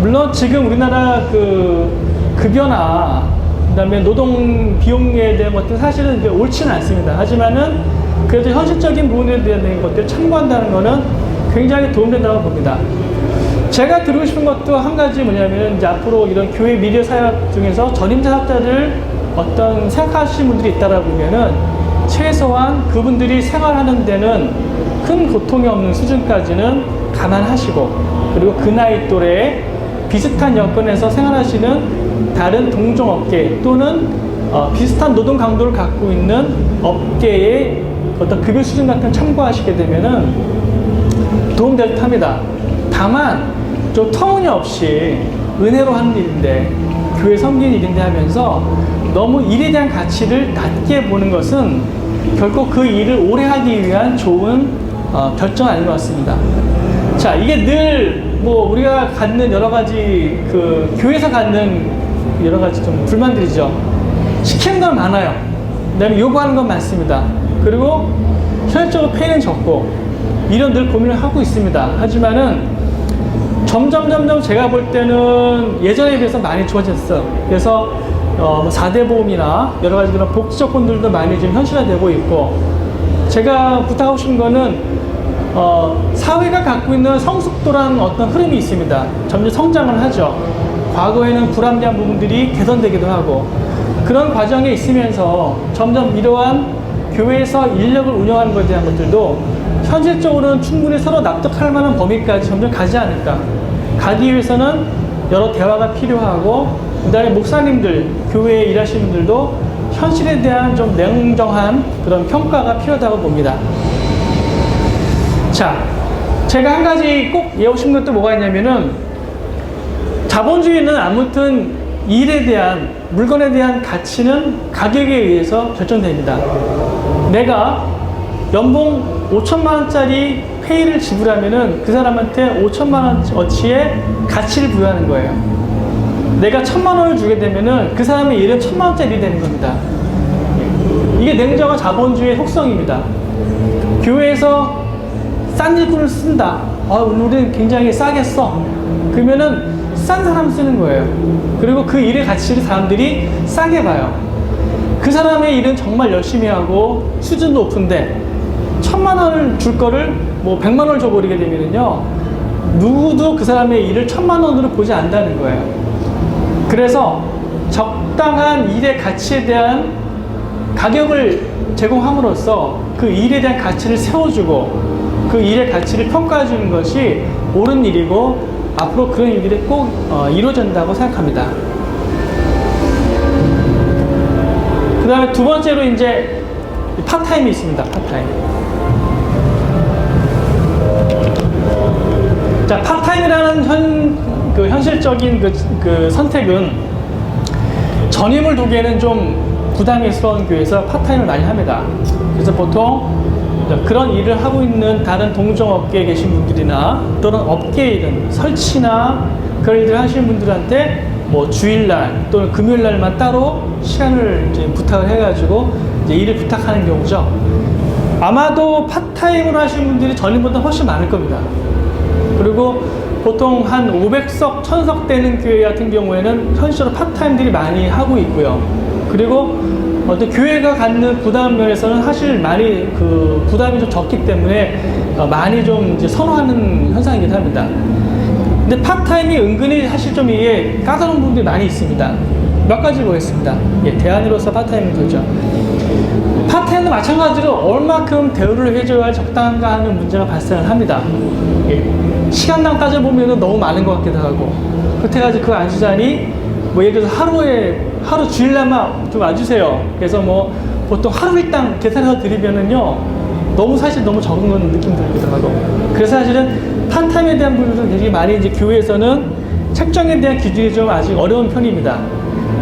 물론 지금 우리나라 그 급여나 그다음에 노동 비용에 대한 것들은 사실은 옳지는 않습니다. 하지만은 그래도 현실적인 부분에 대한 것들을 참고한다는 것은 굉장히 도움된다고 봅니다. 제가 드리고 싶은 것도 한 가지 뭐냐면 이제 앞으로 이런 교회 미디어 사역 중에서 전임 사역자들 어떤 생각하시는 분들이 있다라고 보면은 최소한 그분들이 생활하는 데는 큰 고통이 없는 수준까지는 감안하시고 그리고 그 나이 또래에 비슷한 여건에서 생활하시는 다른 동종업계 또는 비슷한 노동 강도를 갖고 있는 업계의 어떤 급여 수준 같은 참고하시게 되면은 도움될 듯합니다. 다만 좀 터무니없이 은혜로 하는 일인데 교회 섬기는 일인데 하면서 너무 일에 대한 가치를 낮게 보는 것은 결코 그 일을 오래 하기 위한 좋은 결정 아닌 것 같습니다. 자, 이게 늘 뭐 우리가 갖는 여러 가지 그 교회에서 갖는 여러 가지 좀 불만들이죠. 시키는 건 많아요. 그다음에 요구하는 건 많습니다. 그리고 현실적으로 페이는 적고 이런 늘 고민을 하고 있습니다. 하지만은 점점 제가 볼 때는 예전에 비해서 많이 좋아졌어요. 그래서 뭐 4대 보험이나 여러 가지 그런 복지 조건들도 많이 좀 현실화되고 있고 제가 부탁하고 싶은 거는 사회가 갖고 있는 성숙도라는 어떤 흐름이 있습니다. 점점 성장을 하죠. 과거에는 불합리한 부분들이 개선되기도 하고 그런 과정에 있으면서 점점 이러한 교회에서 인력을 운영하는 것에 대한 것들도 현실적으로는 충분히 서로 납득할 만한 범위까지 점점 가지 않을까. 가기 위해서는 여러 대화가 필요하고 그 다음에 목사님들, 교회에 일하시는 분들도 현실에 대한 좀 냉정한 그런 평가가 필요하다고 봅니다. 자, 제가 한 가지 꼭 외우신 것도 뭐가 있냐면은 자본주의는 아무튼 일에 대한 물건에 대한 가치는 가격에 의해서 결정됩니다. 내가 연봉 5천만 원짜리 페이를 지불하면은 그 사람한테 5천만 원어치의 가치를 부여하는 거예요. 내가 1,000만 원을 주게 되면은 그 사람의 일은 1,000만 원짜리 일이 되는 겁니다. 이게 냉정한 자본주의의 속성입니다. 교회에서 싼 일꾼을 쓴다. 우리는 굉장히 싸게 써. 그러면은 싼 사람 쓰는 거예요. 그리고 그 일의 가치를 사람들이 싸게 봐요. 그 사람의 일은 정말 열심히 하고 수준도 높은데 1,000만 원을 줄 거를 뭐 100만 원을 줘버리게 되면은요 누구도 그 사람의 일을 1,000만 원으로 보지 않는다는 거예요. 그래서 적당한 일의 가치에 대한 가격을 제공함으로써 그 일에 대한 가치를 세워주고 그 일의 가치를 평가해주는 것이 옳은 일이고 앞으로 그런 일들이 꼭 이루어진다고 생각합니다. 그 다음에 두 번째로 이제 파타임이 있습니다. 파타임. 자, 파타임이라는 현실적인 그 선택은 전임을 두기에는 좀 부담스러운 교회에서 파타임을 많이 합니다. 그래서 보통 그런 일을 하고 있는 다른 동종업계에 계신 분들이나 또는 업계에 있는 설치나 그런 일을 하시는 분들한테 뭐 주일날 또는 금요일날만 따로 시간을 이제 부탁을 해가지고 이제 일을 부탁하는 경우죠. 아마도 파타임으로 하시는 분들이 전임보다 훨씬 많을 겁니다. 그리고 보통 한 500석, 1000석 되는 교회 같은 경우에는 현실적으로 파타임들이 많이 하고 있고요. 그리고 어떤 교회가 갖는 부담 면에서는 사실 많이 그 부담이 좀 적기 때문에 많이 좀 이제 선호하는 현상이긴 합니다. 근데 파타임이 은근히 사실 좀 이게 까다로운 부분들이 많이 있습니다. 몇 가지 보겠습니다. 예, 대안으로서 파타임은 그렇죠. 파타임도 마찬가지로 얼마큼 대우를 해줘야 적당한가 하는 문제가 발생을 합니다. 예, 시간당 따져보면 너무 많은 것 같기도 하고, 그렇게까지 그거 안 주자니, 뭐 예를 들어서 하루 주일날만 좀 와주세요. 그래서 뭐 보통 하루 일당 계산해서 드리면은요, 사실 너무 적은 건 느낌 들기도 하고. 그래서 사실은 파타임에 대한 부분은 되게 많이 이제 교회에서는 책정에 대한 기준이 좀 아직 어려운 편입니다.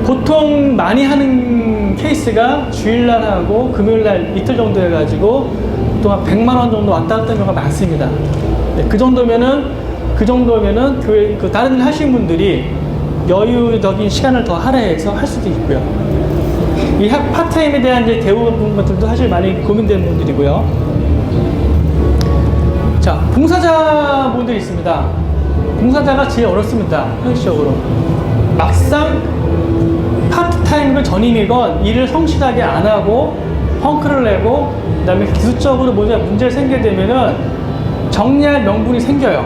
보통 많이 하는 케이스가 주일날 하고 금요일날 이틀 정도 해가지고 보통 한 100만 원 정도 왔다 갔다 하는 경우가 많습니다. 네, 그 정도면은 교회 그 다른 일 하시는 분들이 여유적인 시간을 더 할애해서 할 수도 있고요. 이 파타임에 대한 이제 대우 부분 것들도 사실 많이 고민되는 분들이고요. 자, 봉사자분들이 있습니다. 봉사자가 제일 어렵습니다. 현실적으로. 막상 파트타임이건 전임이건 일을 성실하게 안 하고 펑크를 내고 그다음에 기술적으로 문제가 생기게 되면은 정리할 명분이 생겨요.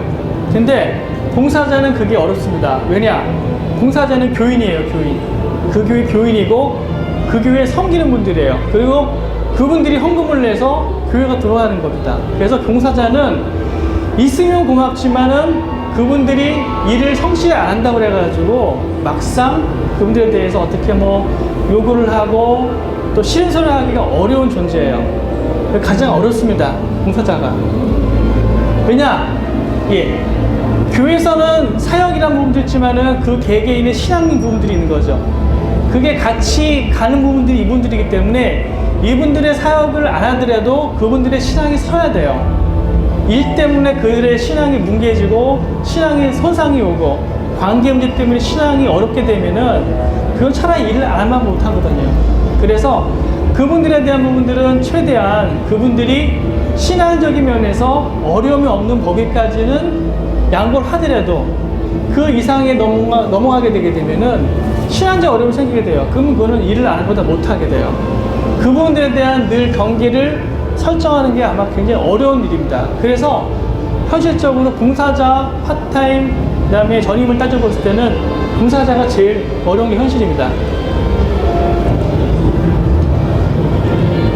근데 봉사자는 그게 어렵습니다. 왜냐? 봉사자는 교인이에요, 교인. 그 교회 교인이고 그 교회에 섬기는 분들이에요. 그리고 그분들이 헌금을 내서 교회가 들어가는 겁니다. 그래서 봉사자는 있으면 고맙지만은 그분들이 일을 성실히 안 한다고 그래가지고 막상 그분들에 대해서 어떻게 뭐 요구를 하고 또 싫은 소리를 하기가 어려운 존재예요. 가장 어렵습니다, 봉사자가. 왜냐? 예. 교회에서는 사역이라는 부분도 있지만은 그 개개인의 신앙인 부분들이 있는 거죠. 그게 같이 가는 부분들이 이분들이기 때문에 이분들의 사역을 안 하더라도 그분들의 신앙이 서야 돼요. 일 때문에 그들의 신앙이 뭉개지고 신앙에 손상이 오고 관계 문제 때문에 신앙이 어렵게 되면은 그건 차라리 일을 안 하면 못 하거든요. 그래서 그분들에 대한 부분들은 최대한 그분들이 신앙적인 면에서 어려움이 없는 범위까지는 양보를 하더라도 그 이상에 넘어가게 되게 되면은 신앙적 어려움이 생기게 돼요. 그러면 그거는 일을 안 하보다 못 하게 돼요. 그 부분들에 대한 늘 경계를 설정하는 게 아마 굉장히 어려운 일입니다. 그래서 현실적으로 봉사자, 파트타임, 그 다음에 전임을 따져봤을 때는 봉사자가 제일 어려운 게 현실입니다.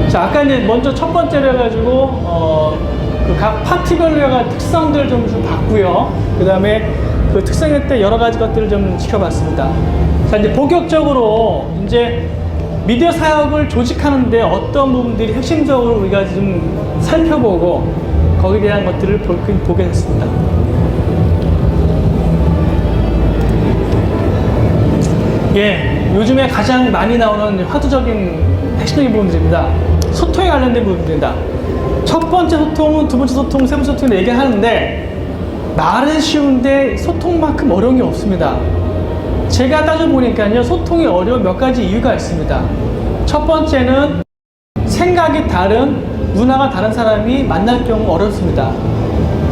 자, 아까 이제 먼저 첫 번째로 해가지고, 그 각 파티별로 특성들을 좀 봤고요. 그 다음에 그 특성에 따라 여러 가지 것들을 좀 지켜봤습니다. 자, 이제 본격적으로 이제 미디어 사역을 조직하는데 어떤 부분들이 핵심적으로 우리가 좀 살펴보고 거기에 대한 것들을 보게 됐습니다. 예, 요즘에 가장 많이 나오는 화두적인 핵심적인 부분들입니다. 소통에 관련된 부분들입니다. 첫 번째 소통은 두 번째 소통, 세 번째 소통을 얘기하는데 말은 쉬운데 소통만큼 어려운 게 없습니다. 제가 따져보니까요, 소통이 어려운 몇 가지 이유가 있습니다. 첫 번째는 생각이 다른, 문화가 다른 사람이 만날 경우 어렵습니다.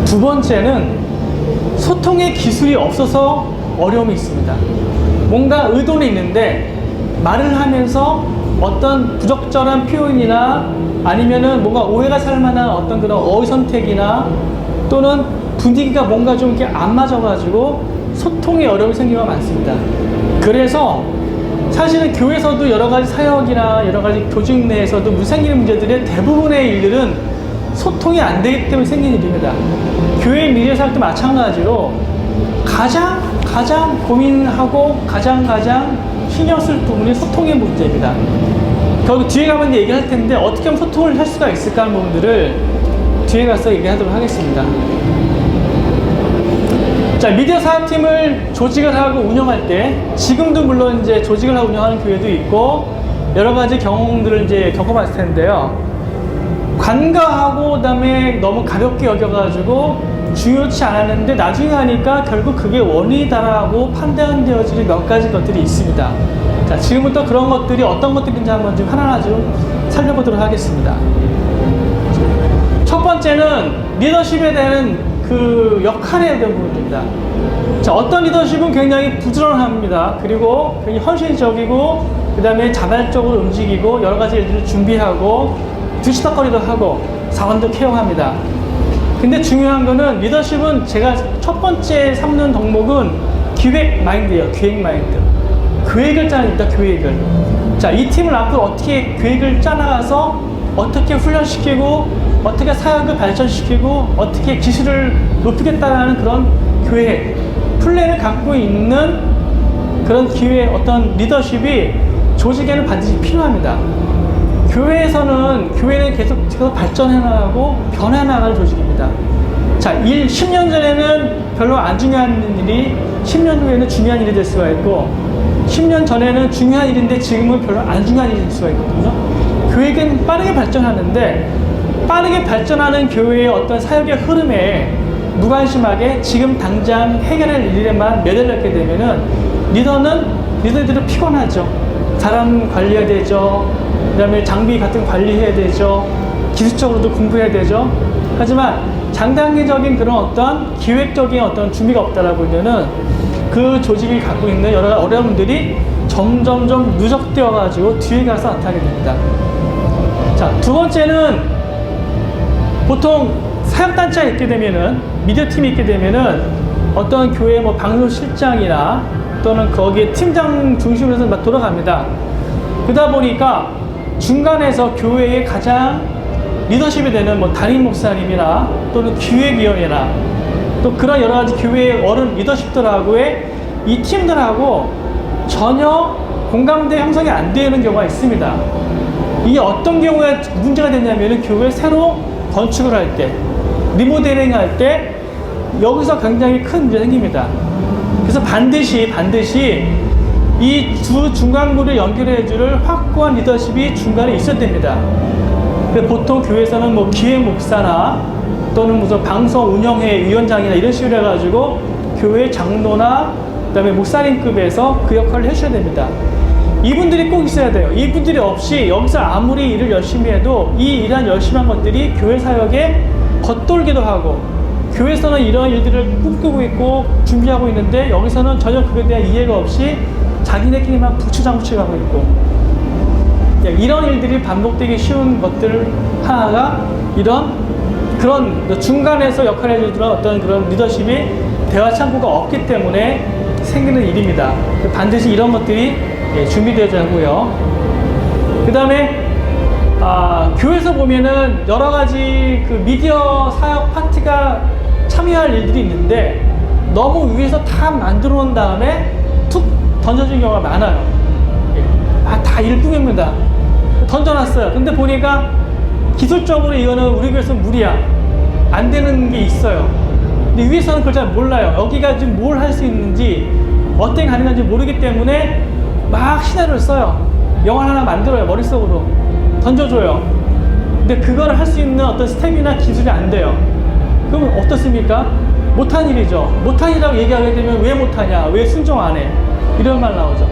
두 번째는 소통의 기술이 없어서 어려움이 있습니다. 뭔가 의도는 있는데 말을 하면서 어떤 부적절한 표현이나 아니면은 뭔가 오해가 살 만한 어떤 그런 어휘 선택이나 또는 분위기가 뭔가 좀 이렇게 안 맞아가지고 소통에 어려움이 생기는 경우가 많습니다. 그래서 사실은 교회에서도 여러 가지 사역이나 여러 가지 조직 내에서도 생기는 문제들의 대부분의 일들은 소통이 안 되기 때문에 생기는 일입니다. 교회 미디어 사역도 마찬가지로 가장 고민하고 가장 신경 쓸 부분이 소통의 문제입니다. 거기 뒤에 가면 얘기를 할 텐데 어떻게 하면 소통을 할 수가 있을까 하는 부분들을 뒤에 가서 얘기하도록 하겠습니다. 자, 미디어 사역팀을 조직을 하고 운영할 때 지금도 물론 이제 조직을 하고 운영하는 교회도 있고 여러 가지 경험들을 이제 겪어봤을 텐데요. 관가하고 그다음에 너무 가볍게 여겨가지고 중요치 않았는데 나중에 하니까 결국 그게 원인이다라고 판단되어지는 몇 가지 것들이 있습니다. 자, 지금부터 그런 것들이 어떤 것들인지 한번 좀 하나하나 좀 살펴보도록 하겠습니다. 첫 번째는 리더십에 대한 그 역할에 대한 부분입니다. 자, 어떤 리더십은 굉장히 부지런합니다. 그리고 굉장히 헌신적이고, 그 다음에 자발적으로 움직이고, 여러 가지 일들을 준비하고, 뒤치다거리도 하고, 사원도 케어합니다. 근데 중요한 거는 리더십은 제가 첫 번째 삼는 덕목은 기획 마인드예요. 기획 마인드. 계획을 짜냅니다. 계획을. 자, 이 팀을 앞으로 어떻게 계획을 짜나가서 어떻게 훈련시키고, 어떻게 사역을 발전시키고, 어떻게 기술을 높이겠다는 그런 계획, 플랜을 갖고 있는 그런 기회, 어떤 리더십이 조직에는 반드시 필요합니다. 교회는 계속 발전해 나가고 변해 나갈 조직입니다. 자, 10년 전에는 별로 안 중요한 일이 10년 후에는 중요한 일이 될 수가 있고, 10년 전에는 중요한 일인데 지금은 별로 안 중요한 일이 될 수가 있거든요. 교회는 빠르게 발전하는데, 빠르게 발전하는 교회의 어떤 사역의 흐름에 무관심하게 지금 당장 해결할 일에만 매달렸게 되면은 리더들은 피곤하죠. 사람 관리해야 되죠. 그 다음에 장비 같은 거 관리해야 되죠. 기술적으로도 공부해야 되죠. 하지만 장단기적인 그런 어떤 기획적인 어떤 준비가 없다라고 하면은 그 조직이 갖고 있는 여러 어려움들이 점점점 누적되어 가지고 뒤에 가서 나타나게 됩니다. 자, 두 번째는 보통 사역단체가 있게 되면은, 미디어팀이 있게 되면은 어떤 교회 뭐 방송실장이나 또는 거기에 팀장 중심으로 해서 막 돌아갑니다. 그러다 보니까 중간에서 교회의 가장 리더십이 되는 뭐 담임 목사님이나 또는 기획위원이나 또 그런 여러 가지 교회의 어른 리더십들하고의 이 팀들하고 전혀 공감대 형성이 안 되는 경우가 있습니다. 이게 어떤 경우에 문제가 되냐면은 교회 새로 건축을 할 때, 리모델링 할 때 여기서 굉장히 큰 문제가 생깁니다. 그래서 반드시 이 두 중간부를 연결해 줄 확고한 리더십이 중간에 있어야 됩니다. 보통 교회에서는 뭐 기획 목사나 또는 무슨 방송 운영회 위원장이나 이런 식으로 해가지고 교회 장로나 그다음에 목사님급에서 그 역할을 해주셔야 됩니다. 이분들이 꼭 있어야 돼요. 이분들이 없이 여기서 아무리 일을 열심히 해도 이 일한 열심히 한 것들이 교회 사역에 겉돌기도 하고, 교회에서는 이런 일들을 꿈꾸고 있고 준비하고 있는데 여기서는 전혀 그에 대한 이해가 없이 자기네끼리만 부추장부추하고 있고, 이런 일들이 반복되기 쉬운 것들 하나가 그런 중간에서 역할을 해주는 어떤 그런 리더십이 대화 창구가 없기 때문에 생기는 일입니다. 반드시 이런 것들이 준비되어야 하고요. 그 다음에 교회에서 보면은 여러 가지 그 미디어 사역 파트가 참여할 일들이 있는데 너무 위에서 다 만들어 놓은 다음에 툭 던져준 경우가 많아요. 다 일뿐입니다. 던져놨어요. 근데 보니까 기술적으로 이거는 우리 교회에서 무리야. 안 되는 게 있어요. 근데 위에서는 그걸 잘 몰라요. 여기가 지금 뭘 할 수 있는지, 어떻게 가능한지 모르기 때문에 막 시나리오를 써요. 영화 하나 만들어요. 머릿속으로. 던져줘요. 근데 그거를 할 수 있는 어떤 스텝이나 기술이 안 돼요. 그러면 어떻습니까? 못한 일이죠. 못한 일이라고 얘기하게 되면 왜 못하냐? 왜 순종 안 해? 이런 말 나오죠.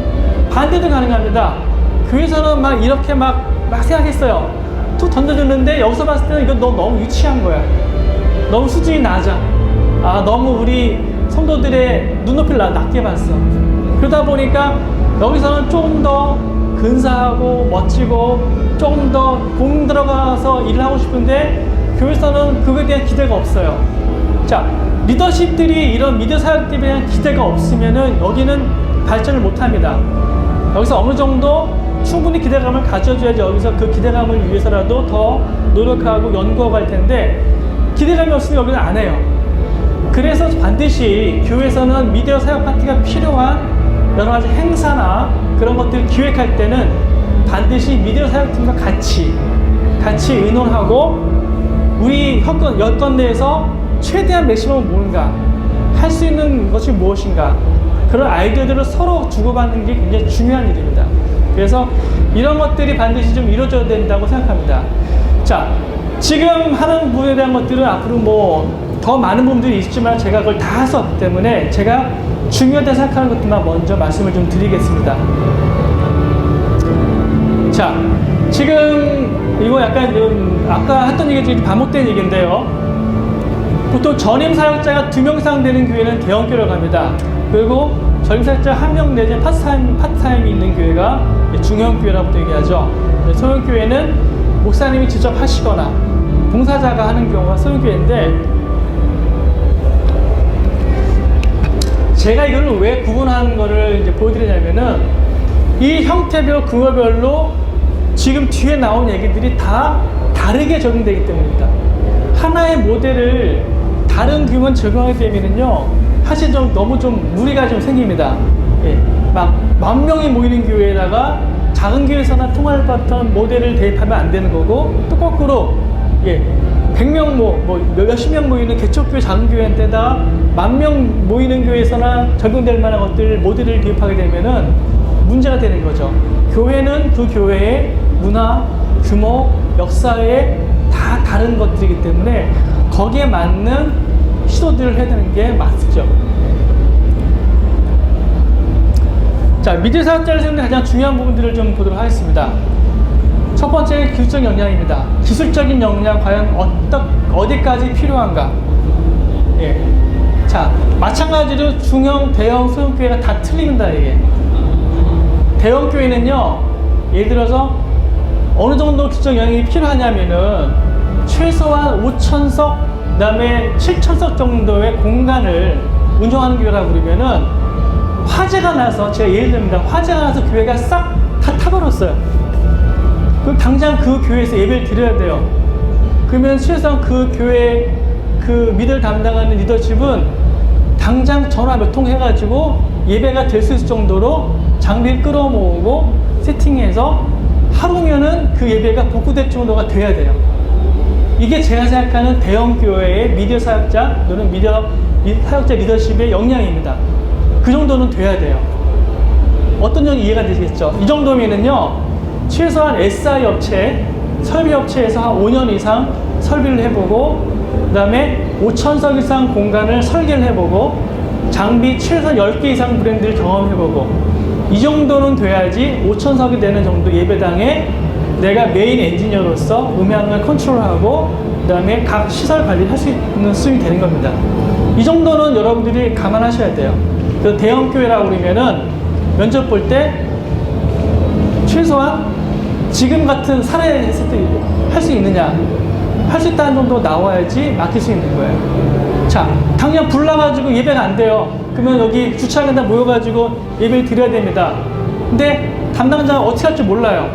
반대도 가능합니다. 교회에서는 막 이렇게 막 생각했어요. 툭 던져줬는데 여기서 봤을 때는 이건 너무 유치한 거야. 너무 수준이 낮아. 너무 우리 성도들의 눈높이를 낮게 봤어. 그러다 보니까 여기서는 조금 더 근사하고 멋지고 조금 더 공 들어가서 일을 하고 싶은데 교회에서는 그거에 대한 기대가 없어요. 자, 리더십들이 이런 미디어 사역들에 대한 기대가 없으면은 여기는 발전을 못 합니다. 여기서 어느 정도 충분히 기대감을 가져줘야지 여기서 그 기대감을 위해서라도 더 노력하고 연구하고 할 텐데 기대감이 없으면 여기는 안 해요. 그래서 반드시 교회에서는 미디어 사역 파트가 필요한 여러 가지 행사나 그런 것들을 기획할 때는 반드시 미디어 사역팀과 같이 의논하고 우리 여건 내에서 최대한 맥시멈은 뭔가, 할 수 있는 것이 무엇인가, 그런 아이디어들을 서로 주고받는 게 굉장히 중요한 일입니다. 그래서 이런 것들이 반드시 좀 이루어져야 된다고 생각합니다. 자, 지금 하는 부분에 대한 것들은 앞으로 뭐 더 많은 부분들이 있지만 제가 그걸 다 할 수 없기 때문에 제가 중요하다고 생각하는 것들만 먼저 말씀을 좀 드리겠습니다. 자, 지금 이거 약간 좀 아까 했던 얘기 중에 반복된 얘기인데요. 보통 전임 사역자가 2명 이상 되는 교회는 대형교회로 갑니다. 그리고 전임 사역자 1명 내지 파트타임이 있는 교회가 중형교회라고 얘기하죠. 소형교회는 목사님이 직접 하시거나 봉사자가 하는 경우가 소형교회인데, 제가 이걸 왜 구분하는 거를 이제 보여드리냐면은, 이 형태별, 규모별로 지금 뒤에 나온 얘기들이 다 다르게 적용되기 때문입니다. 하나의 모델을 다른 규모에 적용하게 되면은요, 사실 너무 무리가 좀 생깁니다. 예, 막 10,000명이 모이는 교회에다가 작은 교회에서나 통할 같은 모델을 대입하면 안 되는 거고, 또 거꾸로 100명 몇십 명 모이는 개척교회 작은 교회한테다가 10,000명 모이는 교회에서나 적용될 만한 것들 모델을 대입하게 되면은 문제가 되는 거죠. 교회는 그 교회의 문화, 규모, 역사에 다 다른 것들이기 때문에 거기에 맞는 시도들을 해야 되는 게 맞죠. 자, 미디어 사역자를 세우는 가장 중요한 부분들을 좀 보도록 하겠습니다. 첫 번째는 기술적 역량입니다. 기술적인 역량 과연 어디까지 필요한가? 예. 자, 마찬가지로 중형, 대형, 소형 교회가 다 틀립니다. 이게 대형 교회는요, 예를 들어서 어느 정도 기술적 역량이 필요하냐면은 최소한 5,000석, 그 다음에 7,000석 정도의 공간을 운영하는 교회라고 그러면은, 화재가 나서, 제가 예를 듭니다. 화재가 나서 교회가 싹 다 타버렸어요. 그럼 당장 그 교회에서 예배를 드려야 돼요. 그러면 최소한 그 교회 그 미들 담당하는 리더십은 당장 전화 몇 통 해가지고 예배가 될 수 있을 정도로 장비를 끌어모으고 세팅해서 하루면은 그 예배가 복구될 정도가 돼야 돼요. 이게 제가 생각하는 대형 교회의 미디어 사역자 또는 미디어 사역자 리더십의 역량입니다. 그 정도는 돼야 돼요. 어떤 점이 이해가 되시겠죠? 이 정도면은요, 최소한 SI 업체, 설비 업체에서 한 5년 이상 설비를 해보고, 그 다음에 5,000석 이상 공간을 설계를 해보고, 장비 최소한 10개 이상 브랜드를 경험해보고, 이 정도는 돼야지 5,000석이 되는 정도 예배당에 내가 메인 엔지니어로서 음향을 컨트롤하고, 그 다음에 각 시설 관리를 할 수 있는 수준이 되는 겁니다. 이 정도는 여러분들이 감안하셔야 돼요. 그래서 대형 교회라고 그러면은 면접 볼 때 최소한 지금 같은 사례 했을 때 할 수 있느냐, 할 수 있다는 정도 나와야지 맡길 수 있는 거예요. 자, 당장 불 나가지고 예배가 안 돼요. 그러면 여기 주차장에 다 모여가지고 예배를 드려야 됩니다. 근데 담당자가 어떻게 할지 몰라요.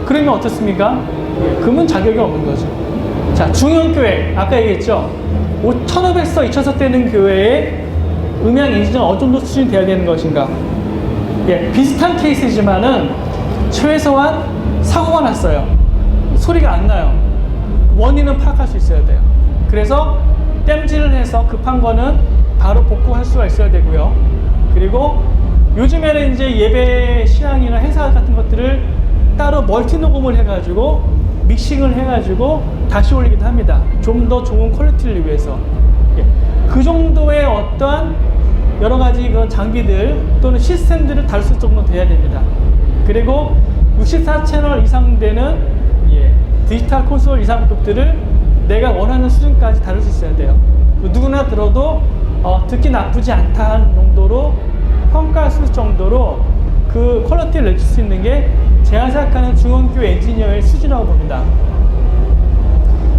그러면 어떻습니까? 그러면 자격이 없는 거죠. 자, 중형교회, 아까 얘기했죠. 1,500석, 2,000석 되는 교회에 음향 인지가 어느 정도 수준이 돼야 되는 것인가? 예, 비슷한 케이스지만은 최소한 사고가 났어요. 소리가 안 나요. 원인은 파악할 수 있어야 돼요. 그래서 땜질을 해서 급한 거는 바로 복구할 수가 있어야 되고요. 그리고 요즘에는 이제 예배 시향이나 행사 같은 것들을 따로 멀티 녹음을 해가지고 믹싱을 해가지고 다시 올리기도 합니다. 좀 더 좋은 퀄리티를 위해서. 예, 그 정도의 어떠한 여러 가지 그런 장비들 또는 시스템들을 다룰 수 정도 돼야 됩니다. 그리고 64채널 이상 되는 디지털 콘솔 이상급들을 내가 원하는 수준까지 다룰 수 있어야 돼요. 누구나 들어도 듣기 나쁘지 않다는 정도로 평가할 수 있을 정도로 그 퀄리티를 내줄 수 있는 게 제가 생각하는 중형교회 엔지니어의 수준이라고 봅니다.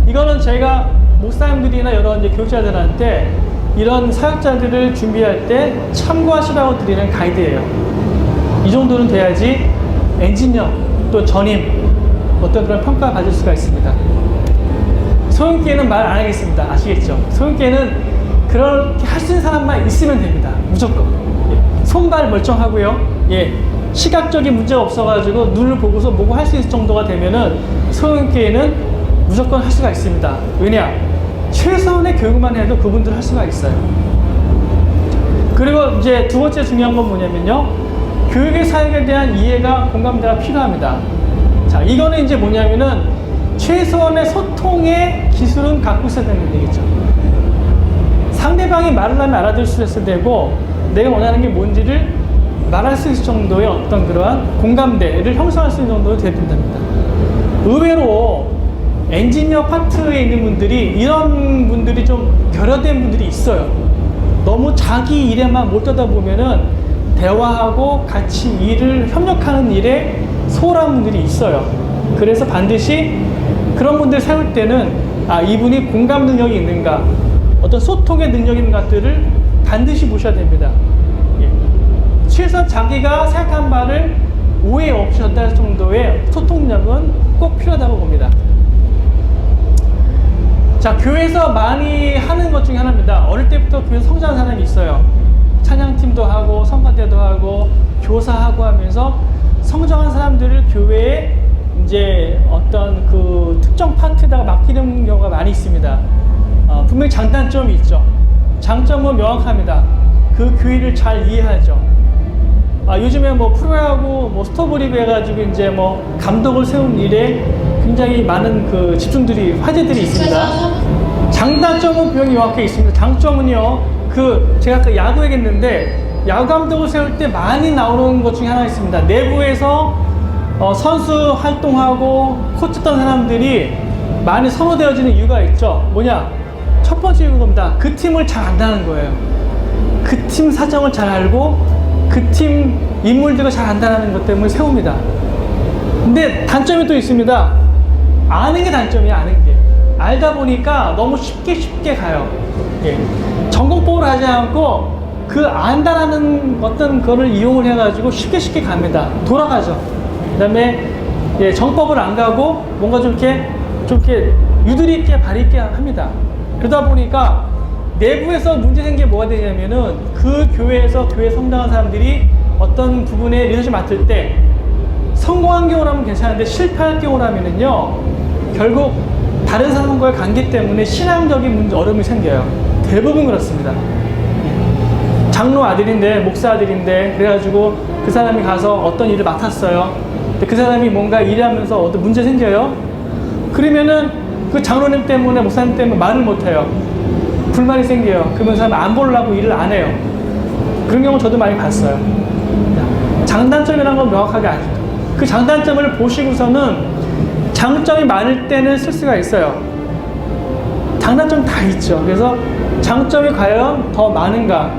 이거는 제가 목사님들이나 여러 이제 교육자들한테 이런 사역자들을 준비할 때 참고하시라고 드리는 가이드예요. 이 정도는 돼야지 엔지니어 또 전임 어떤 그런 평가를 받을 수가 있습니다. 소형교회는 말 안 하겠습니다. 아시겠죠? 소형교회는 그렇게 할 수 있는 사람만 있으면 됩니다. 무조건. 손발 멀쩡하고요. 시각적인 문제가 없어가지고 눈을 보고서 뭐고 할 수 있을 정도가 되면은 소형교회는 무조건 할 수가 있습니다. 왜냐? 최소한의 교육만 해도 그분들 할 수가 있어요. 그리고 이제 두 번째 중요한 건 뭐냐면요. 교육의 사역에 대한 이해가 공감대가 필요합니다. 자, 이거는 이제 뭐냐면은 최소한의 소통의 기술은 갖고 있어야 되는 얘기죠. 상대방이 말을 하면 알아들을 수 있어야 되고 내가 원하는 게 뭔지를 말할 수 있을 정도의 어떤 그러한 공감대를 형성할 수 있는 정도로 돼야 된답니다. 의외로 엔지니어 파트에 있는 분들이 이런 분들이 좀 결여된 분들이 있어요. 너무 자기 일에만 몰두하다 보면은 대화하고 같이 일을 협력하는 일에 소홀한 분들이 있어요. 그래서 반드시 그런 분들 세울 때는 이분이 공감 능력이 있는가, 어떤 소통의 능력이 있는 것들을 반드시 보셔야 됩니다. 예. 최소한 자기가 생각한 바를 오해 없이 전달할 정도의 소통력은 꼭 필요하다고 봅니다. 자, 교회에서 많이 하는 것 중에 하나입니다. 어릴 때부터 교회에서 성장한 사람이 있어요. 찬양팀도 하고 성가대도 하고 교사하고 하면서 성장한 사람들을 교회에 이제 어떤 그 특정 파트에다가 맡기는 경우가 많이 있습니다. 분명히 장단점이 있죠. 장점은 명확합니다. 그 교회를 잘 이해하죠. 요즘에 뭐 프로야구 뭐 스토브리그 해가지고 이제 뭐 감독을 세운 일에 굉장히 많은 그 집중들이 화제들이 있습니다. 장단점은 분명히 명확히 있습니다. 장점은요, 제가 아까 야구 얘기했는데 야구 감독을 세울 때 많이 나오는 것 중에 하나 있습니다. 내부에서 선수 활동하고 코치했던 사람들이 많이 선호되어지는 이유가 있죠. 뭐냐? 첫 번째 이유가 그 팀을 잘 안다는 거예요. 그 팀 사정을 잘 알고 그 팀 인물들을 잘 안다는 것 때문에 세웁니다. 근데 단점이 또 있습니다. 아는 게 단점이야, 아는 게. 알다 보니까 너무 쉽게 가요. 예. 전공법을 하지 않고 그 안다라는 어떤 거를 이용을 해가지고 쉽게 갑니다. 돌아가죠. 그 다음에 정법을 안 가고 뭔가 좀 이렇게 유두리 있게 발이 있게 합니다. 그러다 보니까 내부에서 문제 생긴 게 뭐가 되냐면은 그 교회에서 교회 성장한 사람들이 어떤 부분에 리더십 맡을 때 성공한 경우라면 괜찮은데 실패할 경우라면은요, 결국 다른 사람과의 관계 때문에 신앙적인 어려움이 생겨요. 대부분 그렇습니다. 장로 아들인데, 목사 아들인데, 그래가지고 그 사람이 가서 어떤 일을 맡았어요. 근데 그 사람이 뭔가 일하면서 어떤 문제 생겨요. 그러면은 그 장로님 때문에, 목사님 때문에 말을 못해요. 불만이 생겨요. 그러면 그 사람이 안 보려고 일을 안 해요. 그런 경우 저도 많이 봤어요. 장단점이라는 건 명확하게 알죠. 그 장단점을 보시고서는 장점이 많을 때는 쓸 수가 있어요. 장단점 다 있죠. 그래서 장점이 과연 더 많은가,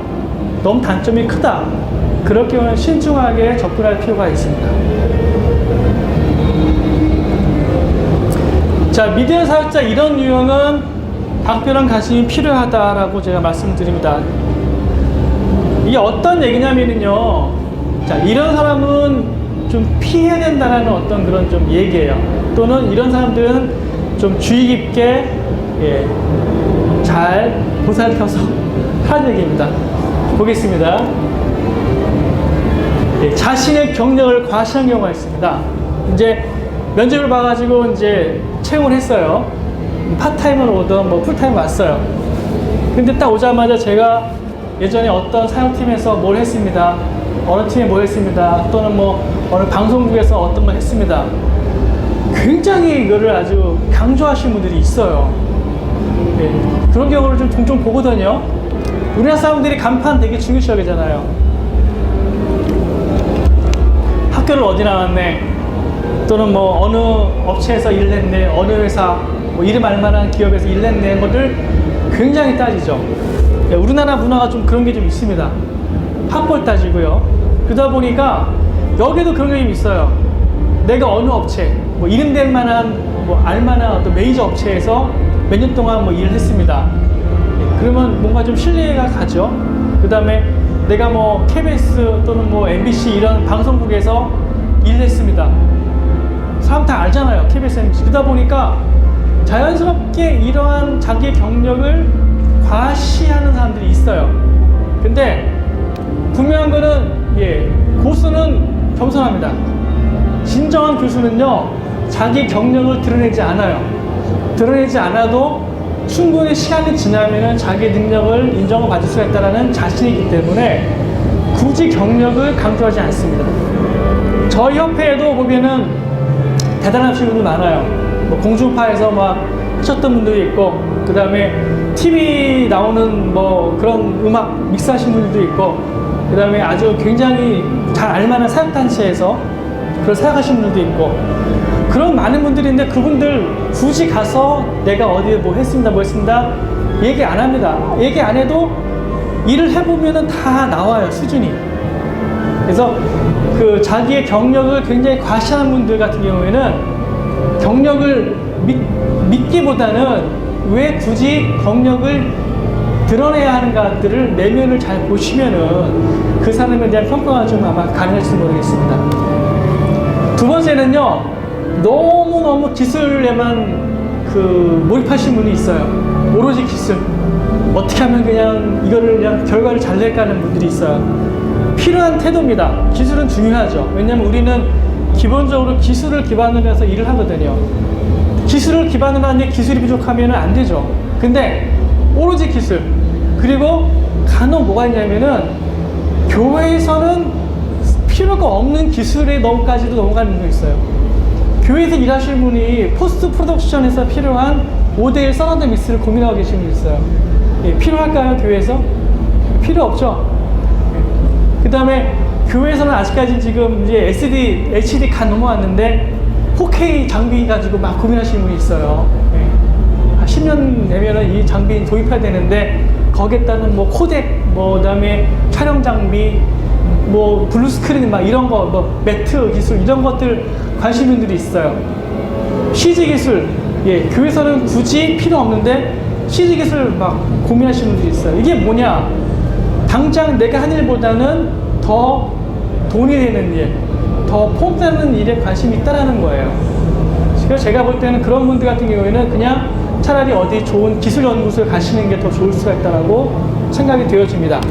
너무 단점이 크다, 그럴 경우는 신중하게 접근할 필요가 있습니다. 자, 미디어 사역자 이런 유형은 각별한 관심이 필요하다라고 제가 말씀드립니다. 이게 어떤 얘기냐면요, 자, 이런 사람은 좀 피해야 된다는 어떤 그런 좀 얘기예요. 또는 이런 사람들은 좀 주의 깊게 잘 보살펴서 하는 얘기입니다. 보겠습니다. 자신의 경력을 과시한 경우가 있습니다. 이제 면접을 봐가지고 이제 채용을 했어요. 파트타임으로 오든 뭐 풀타임 왔어요. 근데 딱 오자마자 제가 예전에 어떤 사역팀에서 뭘 했습니다, 어느 팀에 뭘 했습니다, 또는 뭐 어느 방송국에서 어떤 걸 했습니다, 굉장히 이거를 아주 강조하시는 분들이 있어요. 그런 경우를 좀 종종 보거든요. 우리나라 사람들이 간판 되게 중요시 여기잖아요. 학교를 어디 나왔네, 또는 뭐 어느 업체에서 일을 했네, 어느 회사 뭐 이름 알만한 기업에서 일 냈는 것들 굉장히 따지죠. 우리나라 문화가 좀 그런 게 좀 있습니다. 학벌 따지고요. 그러다 보니까 여기도 그런 게 좀 있어요. 내가 어느 업체, 뭐 이름 될 만한, 뭐 알만한 어떤 메이저 업체에서 몇 년 동안 뭐 일을 했습니다. 그러면 뭔가 좀 신뢰가 가죠. 그 다음에 내가 뭐 KBS 또는 뭐 MBC 이런 방송국에서 일을 했습니다. 사람 다 알잖아요, KBS, MBC. 그러다 보니까 자연스럽게 이러한 자기의 경력을 과시하는 사람들이 있어요. 근데 분명한 거는 고수는 겸손합니다. 진정한 교수는요, 자기 경력을 드러내지 않아요. 드러내지 않아도 충분히 시간이 지나면 자기 능력을 인정을 받을 수가 있다는 자신이 있기 때문에 굳이 경력을 강조하지 않습니다. 저희 협회에도 보면은 대단하신 분들 많아요. 뭐 공중파에서 막 하셨던 분들이 있고, 그 다음에 TV 나오는 뭐 그런 음악 믹스하신 분들도 있고, 그 다음에 아주 굉장히 잘 알만한 사역단체에서 그걸 생각하시는 분들도 있고, 그런 많은 분들이 있는데 그분들 굳이 가서 내가 어디에 뭐 했습니다 얘기 안 합니다. 얘기 안 해도 일을 해보면은 다 나와요, 수준이. 그래서 그 자기의 경력을 굉장히 과시하는 분들 같은 경우에는 경력을 믿기보다는 왜 굳이 경력을 드러내야 하는가들을 내면을 잘 보시면은 그 사람에 대한 평가가 좀 아마 가능할지 모르겠습니다. 두 번째는요, 너무너무 기술에만 그 몰입하신 분이 있어요. 오로지 기술. 어떻게 하면 그냥 이거를 그냥 결과를 잘 낼까 하는 분들이 있어요. 필요한 태도입니다. 기술은 중요하죠. 왜냐면 우리는 기본적으로 기술을 기반으로 해서 일을 하거든요. 기술을 기반으로 하는데 기술이 부족하면 안 되죠. 근데 오로지 기술, 그리고 간혹 뭐가 있냐면은 교회에서는 필요가 없는 기술에 넘어까지도 넘어가는 게 있어요. 교회에서 일하시는 분이 포스트 프로덕션에서 필요한 5대1 사운드 믹스를 고민하고 계시는 분이 있어요. 예, 필요할까요, 교회에서? 필요 없죠. 그 다음에 교회에서는 아직까지 지금 이제 SD, HD 간 넘어왔는데 4K 장비 가지고 막 고민하시는 분이 있어요. 예. 10년 되면은 이 장비 도입해야 되는데 거기에 따른 뭐 코덱, 뭐 그다음에 촬영 장비, 뭐 블루 스크린 막 이런 거, 뭐 매트 기술 이런 것들 관심 분들이 있어요. CG 기술, 예, 교회에서는 굳이 필요 없는데 CG 기술 막 고민하시는 분들이 있어요. 이게 뭐냐? 당장 내가 한 일보다는 더 돈이 되는 일, 더 폼되는 일에 관심이 있다라는 거예요. 그래서 제가 볼 때는 그런 분들 같은 경우에는 그냥 차라리 어디 좋은 기술 연구소에 가시는 게 더 좋을 수가 있다라고 생각이 되어집니다.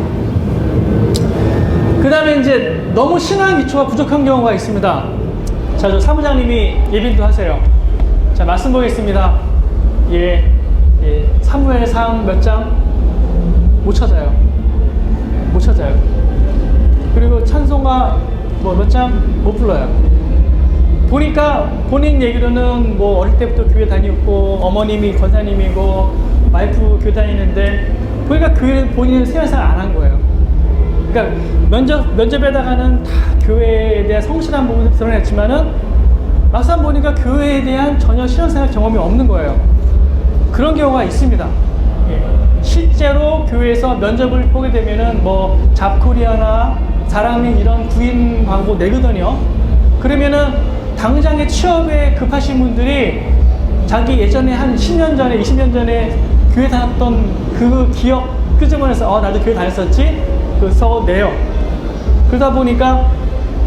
그 다음에 이제 너무 신앙 기초가 부족한 경우가 있습니다. 자, 저 사무장님이 예빈도 하세요. 자, 말씀 보겠습니다. 예, 사무엘상 몇 장? 못 찾아요. 못 찾아요. 그리고 찬송가 뭐 몇 장? 못 불러요. 보니까 본인 얘기로는 뭐 어릴 때부터 교회 다니고 어머님이 권사님이고 와이프 교회 다니는데 보니까 교회 본인은 생활생활 안 한 거예요. 그러니까 면접에다가는 다 교회에 대한 성실한 부분을 드러냈지만은 막상 보니까 교회에 대한 전혀 신앙생활 경험이 없는 거예요. 그런 경우가 있습니다. 예. 실제로 교회에서 면접을 보게 되면은 뭐 잡코리아나 사랑민 이런 구인 광고 내거든요. 그러면은 당장에 취업에 급하신 분들이 자기 예전에 한 10년 전에 20년 전에 교회 다녔던 그 기억 끄집어내서 나도 교회 다녔었지? 그래서 내요. 그러다 보니까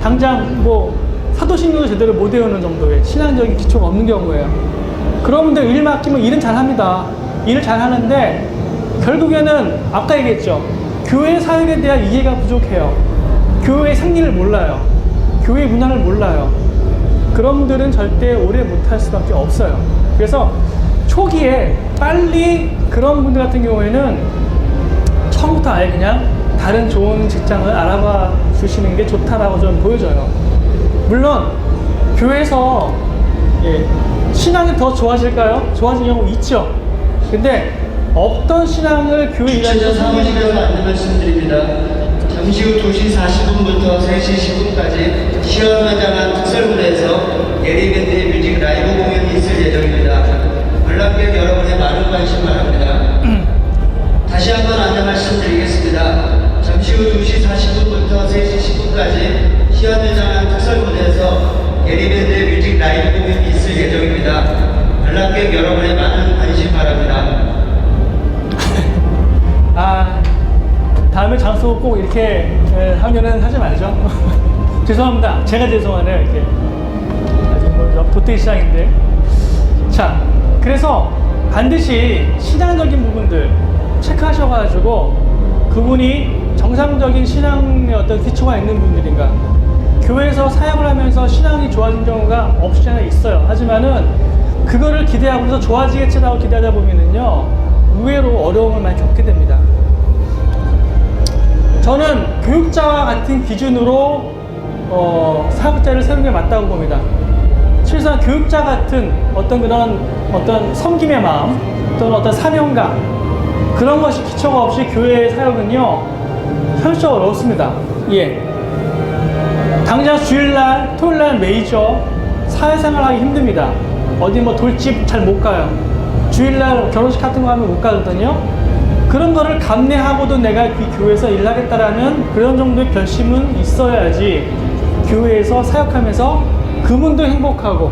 당장 뭐 사도신경도 제대로 못 외우는 정도의 신앙적인 기초가 없는 경우예요. 그런 분들 일 맡기면 일은 잘합니다. 일을 잘하는데 결국에는 아까 얘기했죠. 교회 사역에 대한 이해가 부족해요. 교회의 생리를 몰라요. 교회 문화를 몰라요. 그런 분들은 절대 오래 못할 수밖에 없어요. 그래서 초기에 빨리 그런 분들 같은 경우에는 처음부터 아예 그냥 다른 좋은 직장을 알아봐 주시는 게 좋다라고 좀 보여져요. 물론 교회에서 신앙이 더 좋아질까요? 좋아진 경우 있죠. 근데 없던 신앙을 교회 일하는 사무실에서 안내 말씀드립니다. 잠시 후 2시 40분부터 3시 10분까지 시원화장한 특설무대에서 예리밴드의 뮤직 라이브 공연이 있을 예정입니다. 관람객 여러분의 많은 관심 바랍니다. 다시 한번 안내 말씀드리겠습니다. 잠시 후 2시 40분부터 3시 10분까지 시원화장한 특설무대에서 예리밴드의 뮤직 라이브 공연이 있을 예정입니다. 관람객 여러분의 많은 관심 바랍니다. 다음에 장소 꼭 이렇게 하면은 하지 말죠. 죄송합니다. 제가 죄송하네요. 이렇게 아주 뭐 도태기 시장인데. 자, 그래서 반드시 신앙적인 부분들 체크하셔가지고 그분이 정상적인 신앙의 어떤 기초가 있는 분들인가. 교회에서 사역을 하면서 신앙이 좋아진 경우가 없지 않아 있어요. 하지만은 그거를 기대하고서 좋아지겠지라고 기대하다 보면은요, 의외로 어려움을 많이 겪게 됩니다. 저는 교육자와 같은 기준으로 사역자를 세우는 게 맞다고 봅니다. 실상 교육자 같은 어떤 그런 어떤 섬김의 마음 또는 어떤 사명감 그런 것이 기초가 없이 교회의 사역은요 현실적으로 어렵습니다. 예. 당장 주일날, 토요일날 메이저 사회생활 하기 힘듭니다. 어디 뭐 돌집 잘 못 가요. 주일날 결혼식 같은 거 하면 못 가거든요. 그런 거를 감내하고도 내가 이 교회에서 일하겠다라는 그런 정도의 결심은 있어야지 교회에서 사역하면서 그분도 행복하고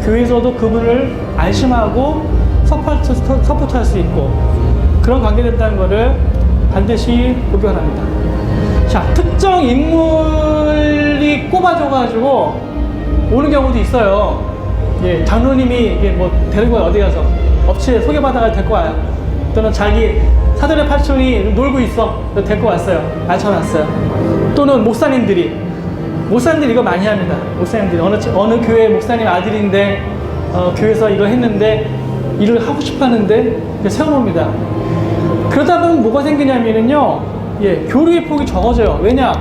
교회에서도 그분을 안심하고 서포트할 수 있고 그런 관계 된다는 거를 반드시 보기 바랍니다. 자, 특정 인물이 꼽아줘가지고 오는 경우도 있어요. 예, 장로님이 이게 뭐 데리고 어디 가서 업체 소개받아가 데리고 와요. 또는 자기 사돈의 팔촌이 놀고 있어. 데리고 왔어요. 앉혀놨어요. 또는 목사님들이 이거 많이 합니다. 목사님들이 어느 교회 목사님 아들인데 교회에서 이거 했는데 일을 하고 싶어 하는데 세워놓습니다. 그러다 보면 뭐가 생기냐면요. 예, 교류의 폭이 적어져요. 왜냐?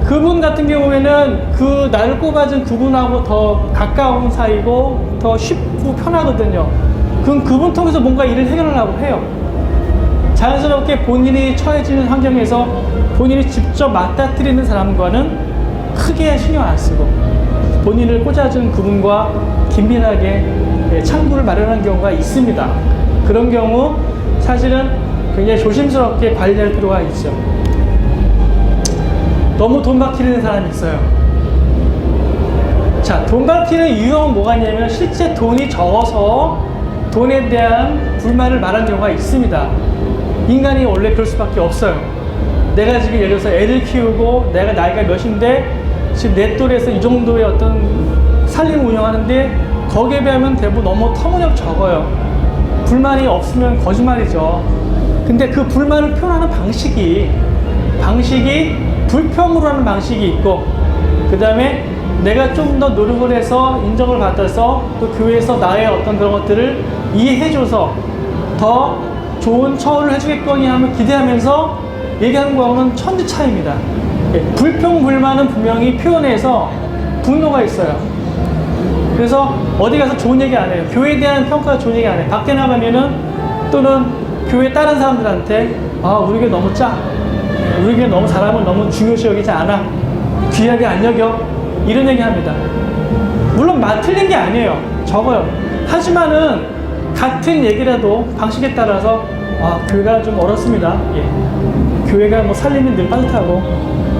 그분 같은 경우에는 그 나를 꼽아준 그분하고 더 가까운 사이고 더 쉽고 편하거든요. 그럼 그분 통해서 뭔가 일을 해결하려고 해요. 자연스럽게 본인이 처해지는 환경에서 본인이 직접 맞닥뜨리는 사람과는 크게 신경 안 쓰고 본인을 꽂아준 그분과 긴밀하게 창구를 마련하는 경우가 있습니다. 그런 경우 사실은 굉장히 조심스럽게 관리할 필요가 있죠. 너무 돈 박히는 사람이 있어요. 자, 돈 박히는 유형은 뭐가 있냐면 실제 돈이 적어서 돈에 대한 불만을 말하는 경우가 있습니다. 인간이 원래 그럴 수밖에 없어요. 내가 지금 예를 들어서 애를 키우고 내가 나이가 몇인데 지금 내 또래에서 이 정도의 어떤 살림을 운영하는데 거기에 비하면 대부분 너무 터무니없이 적어요. 불만이 없으면 거짓말이죠. 근데 그 불만을 표현하는 방식이 불평으로 하는 방식이 있고 그 다음에 내가 좀 더 노력을 해서 인정을 받아서 또 교회에서 나의 어떤 그런 것들을 이해해줘서 더 좋은 처우를 해주겠거니 하면 기대하면서 얘기하는 거하고는 천지 차이입니다. 예, 불평, 불만은 분명히 표현해서 분노가 있어요. 그래서 어디 가서 좋은 얘기 안 해요. 교회에 대한 평가가 좋은 얘기 안 해요. 밖에 나가면은 또는 교회 다른 사람들한테 우리 교회 너무 짜. 우리 교회 너무 사람을 너무 중요시 여기지 않아. 귀하게 안 여겨. 이런 얘기 합니다. 물론 틀린 게 아니에요. 적어요. 하지만은 같은 얘기라도 방식에 따라서 교회가 좀 어렵습니다. 예. 교회가 뭐 살림이 늘 빠듯하고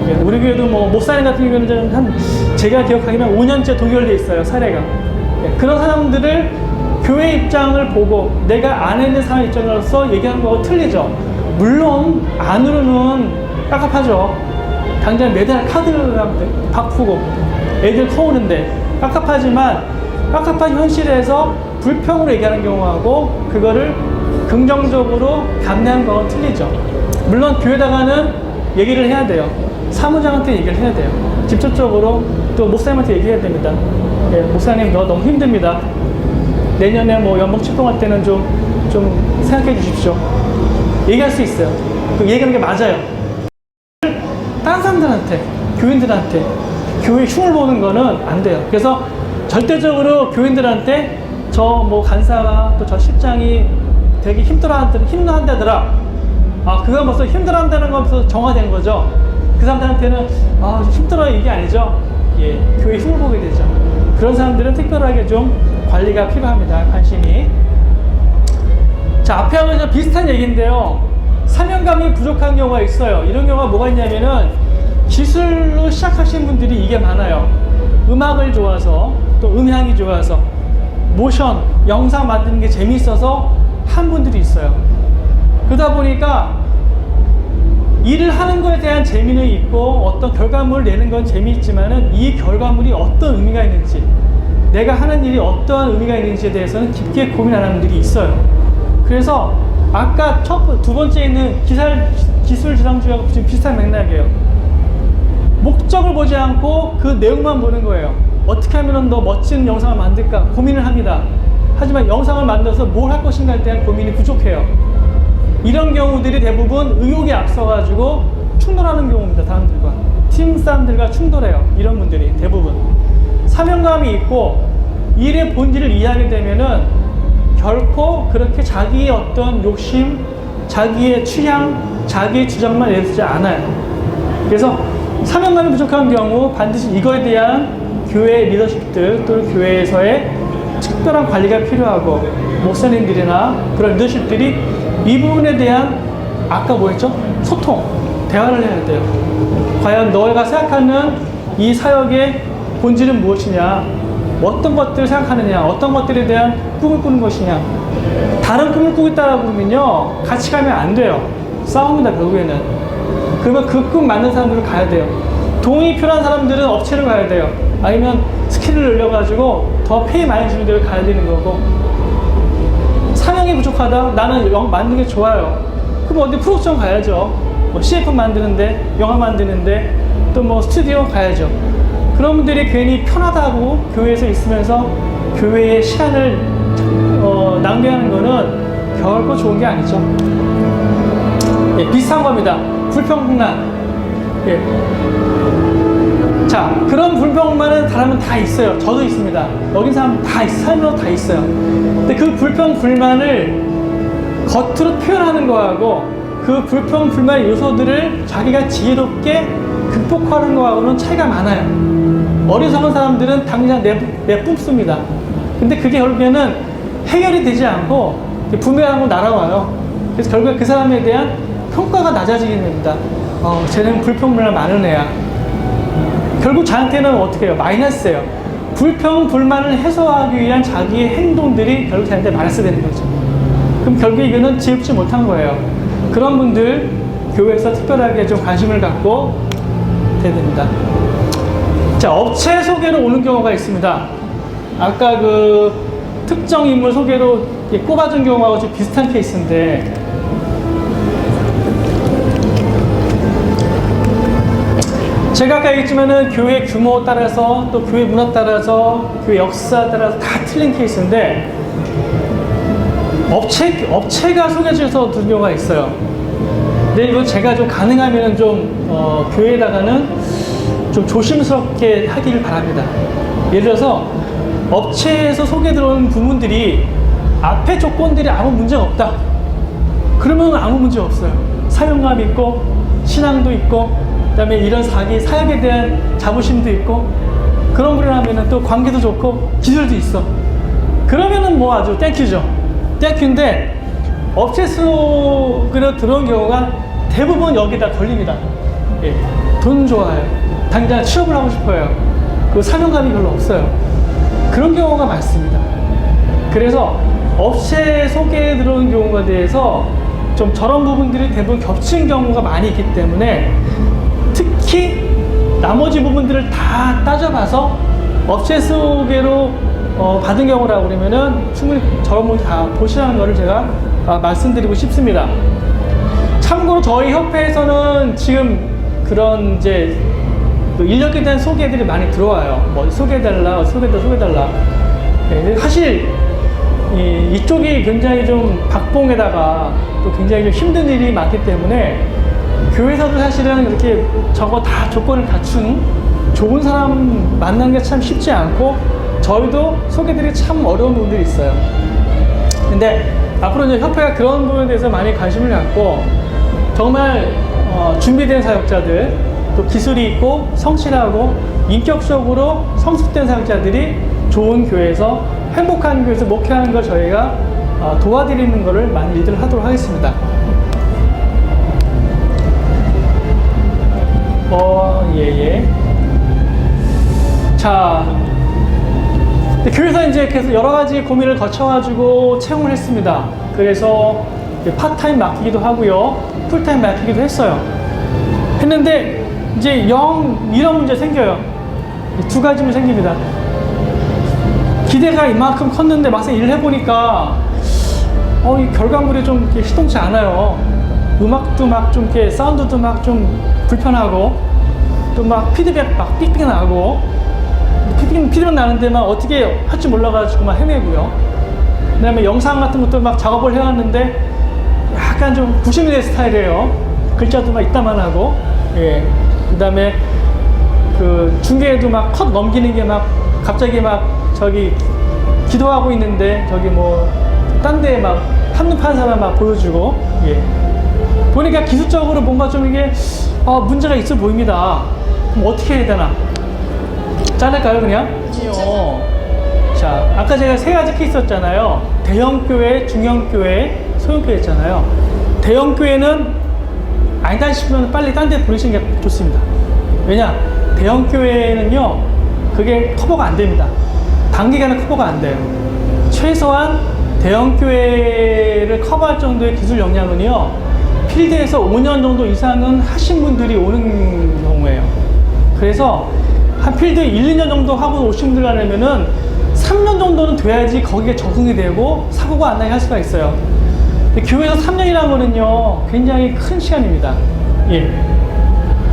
예. 우리 교회도 뭐 목사님 같은 경우는 제가 기억하기로는 5년째 동결돼 있어요. 사례가. 예. 그런 사람들을 교회 입장을 보고 내가 안에 있는 사람 입장으로서 얘기하는 거하고 틀리죠. 물론 안으로는 깝깝하죠. 당장 매달 카드를 바꾸고 애들 커오는데 깝깝하지만 깝깝한 현실에서 불평으로 얘기하는 경우하고 그거를 긍정적으로 감내하는 거하고 틀리죠. 물론 교회다가는 얘기를 해야 돼요. 사무장한테 얘기를 해야 돼요. 직접적으로 또 목사님한테 얘기해야 됩니다. 예, 목사님 너무 힘듭니다. 내년에 뭐 연봉 책동할 때는 좀 생각해 주십시오. 얘기할 수 있어요. 그 얘기하는 게 맞아요. 다른 사람들한테, 교인들한테 교회 흉을 보는 거는 안 돼요. 그래서 절대적으로 교인들한테 저 뭐 간사가 또 저 실장이 되게 힘들어한다더라. 그거 벌써 힘들어한다는 건 벌써 정화된 거죠. 그 사람들한테는 힘들어요 이게 아니죠. 예, 교회 흉을 보게 되죠. 그런 사람들은 특별하게 좀 관리가 필요합니다. 관심이. 자, 앞에 하고 비슷한 얘기인데요. 사명감이 부족한 경우가 있어요. 이런 경우가 뭐가 있냐면은 기술로 시작하신 분들이 이게 많아요. 음악을 좋아서 또 음향이 좋아서 모션, 영상 만드는 게 재미있어서 한 분들이 있어요. 그러다 보니까 일을 하는 거에 대한 재미는 있고 어떤 결과물을 내는 건 재미있지만은 이 결과물이 어떤 의미가 있는지 내가 하는 일이 어떠한 의미가 있는지에 대해서는 깊게 고민 안 하는 분들이 있어요. 그래서 아까 두 번째 있는 기술 지상주의하고 지금 비슷한 맥락이에요. 목적을 보지 않고 그 내용만 보는 거예요. 어떻게 하면 더 멋진 영상을 만들까 고민을 합니다. 하지만 영상을 만들어서 뭘 할 것인가에 대한 고민이 부족해요. 이런 경우들이 대부분 의욕에 앞서가지고 충돌하는 경우입니다. 사람들과 팀 사람들과 충돌해요. 이런 분들이 대부분 사명감이 있고 일의 본질을 이해하게 되면은 결코 그렇게 자기의 어떤 욕심, 자기의 취향, 자기의 주장만 내세우지 않아요. 그래서 사명감이 부족한 경우 반드시 이거에 대한 교회 리더십들 또는 교회에서의 특별한 관리가 필요하고 목사님들이나 그런 리더십들이 이 부분에 대한 아까 뭐였죠? 소통, 대화를 해야 돼요. 과연 너희가 생각하는 이 사역의 본질은 무엇이냐? 어떤 것들을 생각하느냐? 어떤 것들에 대한 꿈을 꾸는 것이냐? 다른 꿈을 꾸고 있다고 그러면요, 같이 가면 안 돼요. 싸웁니다, 결국에는. 그러면 그 꿈 맞는 사람들을 가야 돼요. 돈이 필요한 사람들은 업체를 가야 돼요. 아니면 스킬을 늘려가지고 더 페이 많이 주는 데를 가야 되는 거고, 사명이 부족하다? 나는 만드는 게 좋아요. 그럼 어디 프로덕션 가야죠. 뭐 CF 만드는데, 영화 만드는데, 또 뭐 스튜디오 가야죠. 그런 분들이 괜히 편하다고 교회에서 있으면서 교회의 시간을 낭비하는 거는 결코 좋은 게 아니죠. 예, 비슷한 겁니다. 불평불만. 예. 자, 그런 불평불만은 사람은 다 있어요. 저도 있습니다. 여긴 사람 다 삶으로 다 있어요. 근데 그 불평불만을 겉으로 표현하는 거하고 그 불평불만의 요소들을 자기가 지혜롭게 극복하는 거하고는 차이가 많아요. 어리석은 사람들은 당장 내뿜습니다. 근데 그게 결국에는 해결이 되지 않고 부메랑으로 날아와요. 그래서 결국에 그 사람에 대한 평가가 낮아지게 됩니다. 쟤는 불평불만 많은 애야. 결국 저한테는 어떻게 해요? 마이너스예요. 불평불만을 해소하기 위한 자기의 행동들이 결국 저한테 마이너스 되는 거죠. 그럼 결국 이거는 지혜롭지 못한 거예요. 그런 분들 교회에서 특별하게 좀 관심을 갖고 돼야 됩니다. 자, 업체 소개로 오는 경우가 있습니다. 아까 그 특정 인물 소개로 꼽아준 경우하고 좀 비슷한 케이스인데, 제가 아까 얘기했지만은 교회 규모 따라서 또 교회 문화 따라서 교회 역사 따라서 다 틀린 케이스인데, 업체가 소개해줘서 든 경우가 있어요. 근데 이거 제가 좀 가능하면 좀 교회에다가는 좀 조심스럽게 하기를 바랍니다. 예를 들어서 업체에서 소개 들어오는 부분들이 앞에 조건들이 아무 문제가 없다. 그러면 아무 문제 없어요. 사명감 있고 신앙도 있고 그다음에 이런 사역에 대한 자부심도 있고 그런 분이라면 또 관계도 좋고 기술도 있어. 그러면은 뭐 아주 땡큐죠. 땡큐인데 업체 속으로 들어온 경우가 대부분 여기다 걸립니다. 예, 돈 좋아요. 당장 취업을 하고 싶어요. 그 사명감이 별로 없어요. 그런 경우가 많습니다. 그래서 업체 소개에 들어온 경우에 대해서 좀 저런 부분들이 대부분 겹치는 경우가 많이 있기 때문에 특히 나머지 부분들을 다 따져봐서 업체 소개로 받은 경우라고 그러면은 충분히 저런 부분 다 보시라는 거를 제가 말씀드리고 싶습니다. 참고로 저희 협회에서는 지금 그런 이제 인력에 대한 소개들이 많이 들어와요. 뭐 소개해달라. 네, 사실 이쪽이 굉장히 좀 박봉에다가 또 굉장히 좀 힘든 일이 많기 때문에 교회에서도 사실은 이렇게 저거 다 조건을 갖춘 좋은 사람 만나는 게 참 쉽지 않고 저희도 소개들이 참 어려운 부분들이 있어요. 근데 앞으로 이제 협회가 그런 부분에 대해서 많이 관심을 갖고 정말 준비된 사역자들 또 기술이 있고 성실하고 인격적으로 성숙된 사역자들이 좋은 교회에서 행복한 교회에서 목회하는 걸 저희가 도와드리는 것을 많이 일들을 하도록 하겠습니다. 예. 자, 교회에서 이제 계속 여러 가지 고민을 거쳐가지고 채용을 했습니다. 그래서 파트타임 맡기기도 하고요, 풀타임 맡기기도 했어요. 했는데 이제 이런 문제 생겨요. 두 가지 문제 생깁니다. 기대가 이만큼 컸는데 막상 일을 해보니까 이 결과물이 좀 이렇게 시동치 않아요. 음악도 막 좀 이렇게 사운드도 막 좀 불편하고 또 막 피드백 막 삑삑 나고 피드백 나는데 막 어떻게 할 줄 몰라가지고 막 헤매고요. 그 다음에 영상 같은 것도 막 작업을 해왔는데 약간 좀 90년대 스타일이에요. 글자도 막 이따만하고, 예. 그 다음에 그 중계에도 막 컷 넘기는 게 막 갑자기 막 저기 기도하고 있는데 저기 뭐 딴 데 막 한눈 파는 사람 막 보여주고, 예. 보니까 기술적으로 뭔가 좀 이게 문제가 있어 보입니다. 그럼 어떻게 해야 되나? 자를까요, 그냥? 자, 아까 제가 세 가지 케이스 있었잖아요. 대형 교회, 중형 교회, 소형 교회 있잖아요. 대형 교회는 아니다 싶으면 빨리 딴 데 보내시는 게 좋습니다. 왜냐? 대형 교회는요, 그게 커버가 안 됩니다. 단기간에 커버가 안 돼요. 최소한 대형 교회를 커버할 정도의 기술 역량은요, 필드에서 5년 정도 이상은 하신 분들이 오는 경우예요. 그래서 한 필드 1, 2년 정도 하고 오신 분들 하려면은 3년 정도는 돼야지 거기에 적응이 되고 사고가 안 나게 할 수가 있어요. 근데 교회에서 3년이라는 거는요, 굉장히 큰 시간입니다. 예.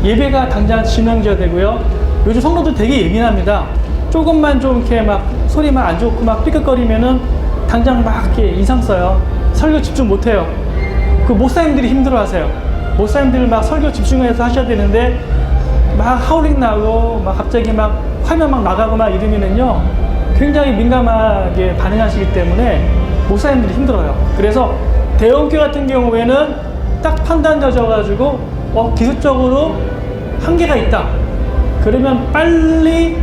예배가 당장 지명져야 되고요. 요즘 성도들 되게 예민합니다. 조금만 좀 이렇게 막 소리만 안 좋고 막 삐끗거리면은 당장 막 이렇게 인상 써요. 설교 집중 못 해요. 그 목사님들이 힘들어 하세요. 목사님들 막 설교 집중해서 하셔야 되는데 막 하울링 나고 막 갑자기 막 화면 막 나가고 막 이러면은요, 굉장히 민감하게 반응하시기 때문에 목사님들이 힘들어요. 그래서 대형교회 같은 경우에는 딱 판단 져가지고 기술적으로 한계가 있다. 그러면 빨리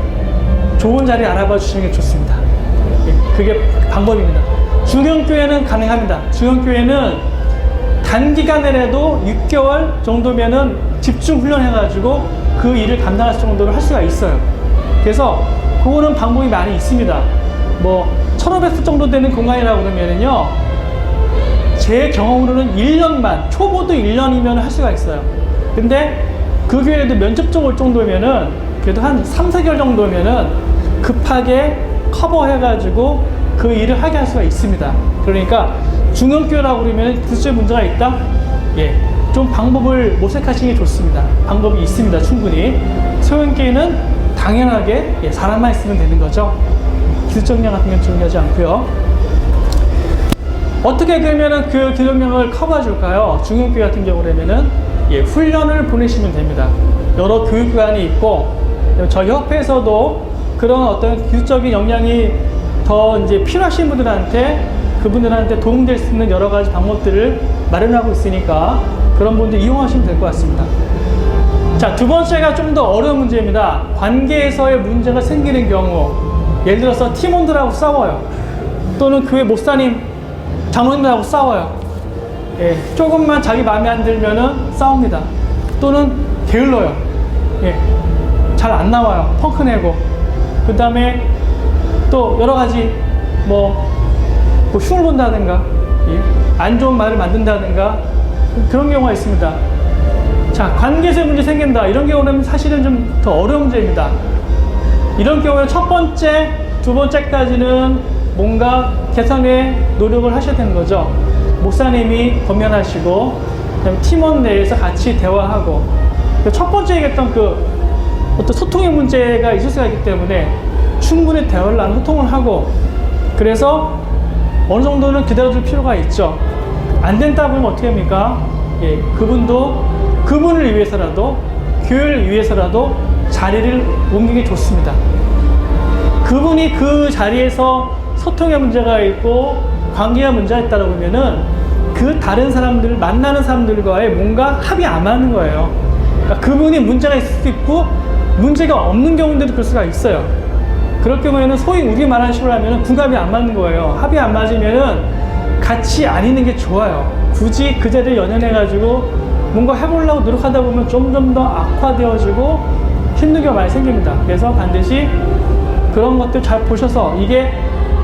좋은 자리 알아봐 주시는 게 좋습니다. 그게 방법입니다. 중형교회는 가능합니다. 중형교회는 단기간에라도 6개월 정도면은 집중 훈련해가지고 그 일을 감당할 정도로 할 수가 있어요. 그래서 그거는 방법이 많이 있습니다. 뭐 1500수 정도 되는 공간이라고 그러면은요, 제 경험으로는 1년만, 초보도 1년이면 할 수가 있어요. 근데 그 교회도 면접적 올 정도면은 그래도 한 3, 4개월 정도면은 급하게 커버해가지고 그 일을 하게 할 수가 있습니다. 그러니까 중형교회라고 그러면 기술적 문제가 있다? 예. 좀 방법을 모색하시는 게 좋습니다. 방법이 있습니다. 충분히. 소형교회는 당연하게 사람만 있으면 되는 거죠. 기술적 역량 같은 건 중요하지 않고요. 어떻게 그러면은 그 기술 역량을 커버해줄까요? 중형교회 같은 경우라면은 훈련을 보내시면 됩니다. 여러 교육기관이 있고, 저희 협회에서도 그런 어떤 기술적인 역량이 더 이제 필요하신 분들한테, 그분들한테 도움될 수 있는 여러 가지 방법들을 마련하고 있으니까 그런 분들 이용하시면 될 것 같습니다. 자, 두 번째가 좀 더 어려운 문제입니다. 관계에서의 문제가 생기는 경우, 예를 들어서 팀원들하고 싸워요. 또는 교회 목사님, 장로님들하고 싸워요. 예, 조금만 자기 마음에 안 들면은 싸웁니다. 또는 게을러요. 예, 잘 안 나와요. 펑크 내고. 그 다음에 또 여러 가지 뭐 흉을 본다든가, 예, 안 좋은 말을 만든다든가, 그런 경우가 있습니다. 자, 관계에서 문제 생긴다. 이런 경우는 사실은 좀 더 어려운 문제입니다. 이런 경우에 첫 번째, 두 번째까지는 뭔가 개선의 노력을 하셔야 되는 거죠. 목사님이 권면하시고, 그다음에 팀원 내에서 같이 대화하고, 첫 번째 얘기했던 그 어떤 소통의 문제가 있을 수가 있기 때문에 충분히 대화를 나누고 소통을 하고, 그래서 어느 정도는 기다려줄 필요가 있죠. 안 된다 보면 어떻게 합니까? 예, 그분을 위해서라도, 교회를 위해서라도 자리를 옮기기 좋습니다. 그분이 그 자리에서 소통의 문제가 있고 관계가 문제가 있다고 보면은 그 다른 사람들, 만나는 사람들과의 뭔가 합이 안 맞는 거예요. 그러니까 그분이 문제가 있을 수도 있고 문제가 없는 경우들도 그럴 수가 있어요. 그럴 경우에는 소위 우리 말하는 식으로 하면 궁합이 안 맞는 거예요. 합이 안 맞으면은 같이 안 있는 게 좋아요. 굳이 그 자리를 연연해가지고 뭔가 해보려고 노력하다 보면 점점 더 악화되어지고 힘든 경우가 많이 생깁니다. 그래서 반드시 그런 것들 잘 보셔서 이게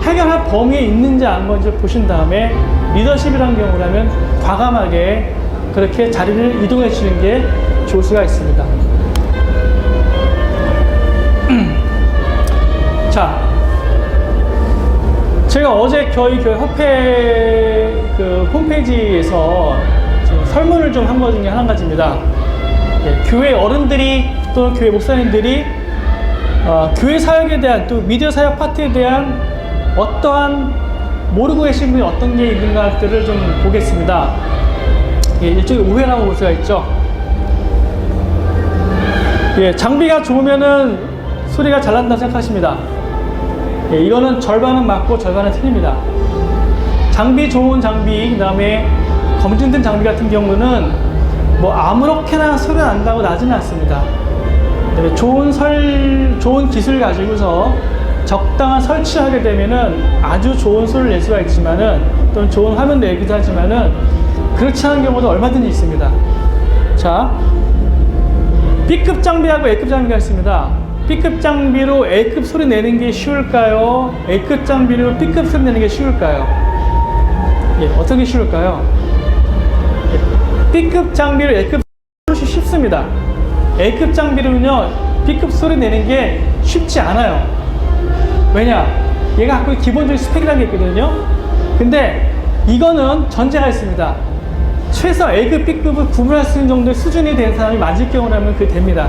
해결할 범위에 있는지 안 건지 보신 다음에 리더십이라는 경우라면 과감하게 그렇게 자리를 이동해 주는 게 좋을 수가 있습니다. 자, 제가 어제 저희 교회 협회 그 홈페이지에서 설문을 좀 한 것 중에 한 가지입니다. 예, 교회 어른들이 또는 교회 목사님들이 교회 사역에 대한 또 미디어 사역 파트에 대한 어떠한 모르고 계신 분이 어떤 게 있는가들을 좀 보겠습니다. 예, 일종의 오해라고 볼 수가 있죠. 예, 장비가 좋으면은 소리가 잘 난다고 생각하십니다. 예, 이거는 절반은 맞고 절반은 틀립니다. 장비 좋은 장비, 그 다음에 검증된 장비 같은 경우는 뭐 아무렇게나 소리가 난다고 나지는 않습니다. 그다음에 좋은 기술 가지고서 적당한 설치하게 되면은 아주 좋은 소리를 낼 수가 있지만은, 또는 좋은 화면 내기도 하지만은, 그렇지 않은 경우도 얼마든지 있습니다. 자, B급 장비하고 A급 장비가 있습니다. B급 장비로 A급 소리 내는 게 쉬울까요? A급 장비로 B급 소리 내는 게 쉬울까요? 예, 어떻게 쉬울까요? 예, B급 장비로 A급 소리 쉽습니다. A급 장비로는요, B급 소리 내는 게 쉽지 않아요. 왜냐? 얘가 갖고 있는 기본적인 스펙이라는 게 있거든요. 근데 이거는 전제가 있습니다. 최소 A급, B급을 구분할 수 있는 정도의 수준이 된 사람이 만질 경우라면 그게 됩니다.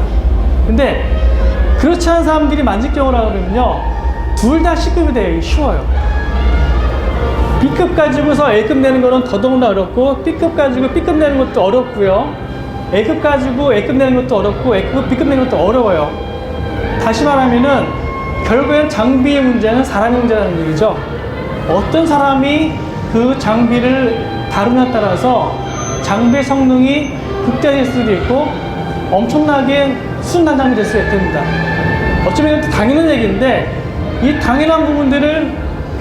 근데 그렇지 않은 사람들이 만질 경우라 그러면요, 둘 다 C급이 돼요. 쉬워요. B급 가지고서 A급 내는 거는 더더욱나 어렵고, B급 가지고 B급 내는 것도 어렵고요. A급 가지고 A급 내는 것도 어렵고, A급, B급 내는 것도 어려워요. 다시 말하면은 결국엔 장비의 문제는 사람의 문제라는 얘기죠. 어떤 사람이 그 장비를 다루냐에 따라서 장비의 성능이 극대화될 수도 있고 엄청나게 순한 장비 될 수가 있답니다. 어쩌면 당연한 얘기인데, 이 당연한 부분들을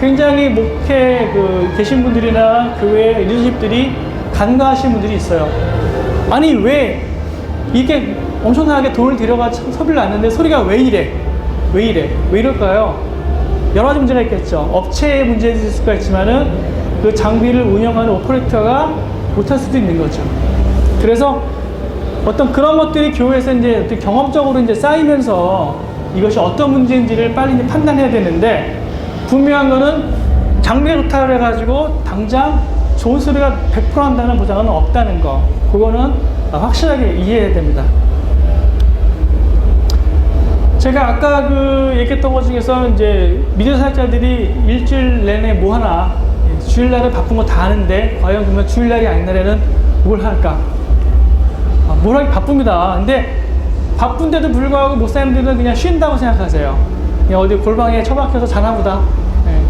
굉장히 목회 계신 분들이나 교회 리더십들이 간과하시는 분들이 있어요. 아니, 왜 이게 엄청나게 돈을 들여가지고 소비를 놨는데 소리가 왜 이래? 왜 이래? 왜 이럴까요? 여러 가지 문제가 있겠죠. 업체의 문제도 있을 수가 있지만은 그 장비를 운영하는 오퍼레이터가 못할 수도 있는 거죠. 그래서 어떤 그런 것들이 교회에서 이제 어떤 경험적으로 이제 쌓이면서 이것이 어떤 문제인지를 빨리 이제 판단해야 되는데, 분명한 거는 장비가 좋다고 해가지고 당장 좋은 소리가 100% 한다는 보장은 없다는 거. 그거는 확실하게 이해해야 됩니다. 제가 아까 얘기했던 것 중에서 이제 미디어 사역자들이 일주일 내내 뭐 하나, 주일날은 바쁜 거 다 하는데 과연 그러면 주일날이 아닌 날에는 뭘 할까? 뭘 하기 바쁩니다. 근데 바쁜데도 불구하고 목사님들은 그냥 쉰다고 생각하세요. 그냥 어디 골방에 처박혀서 자나보다. 네.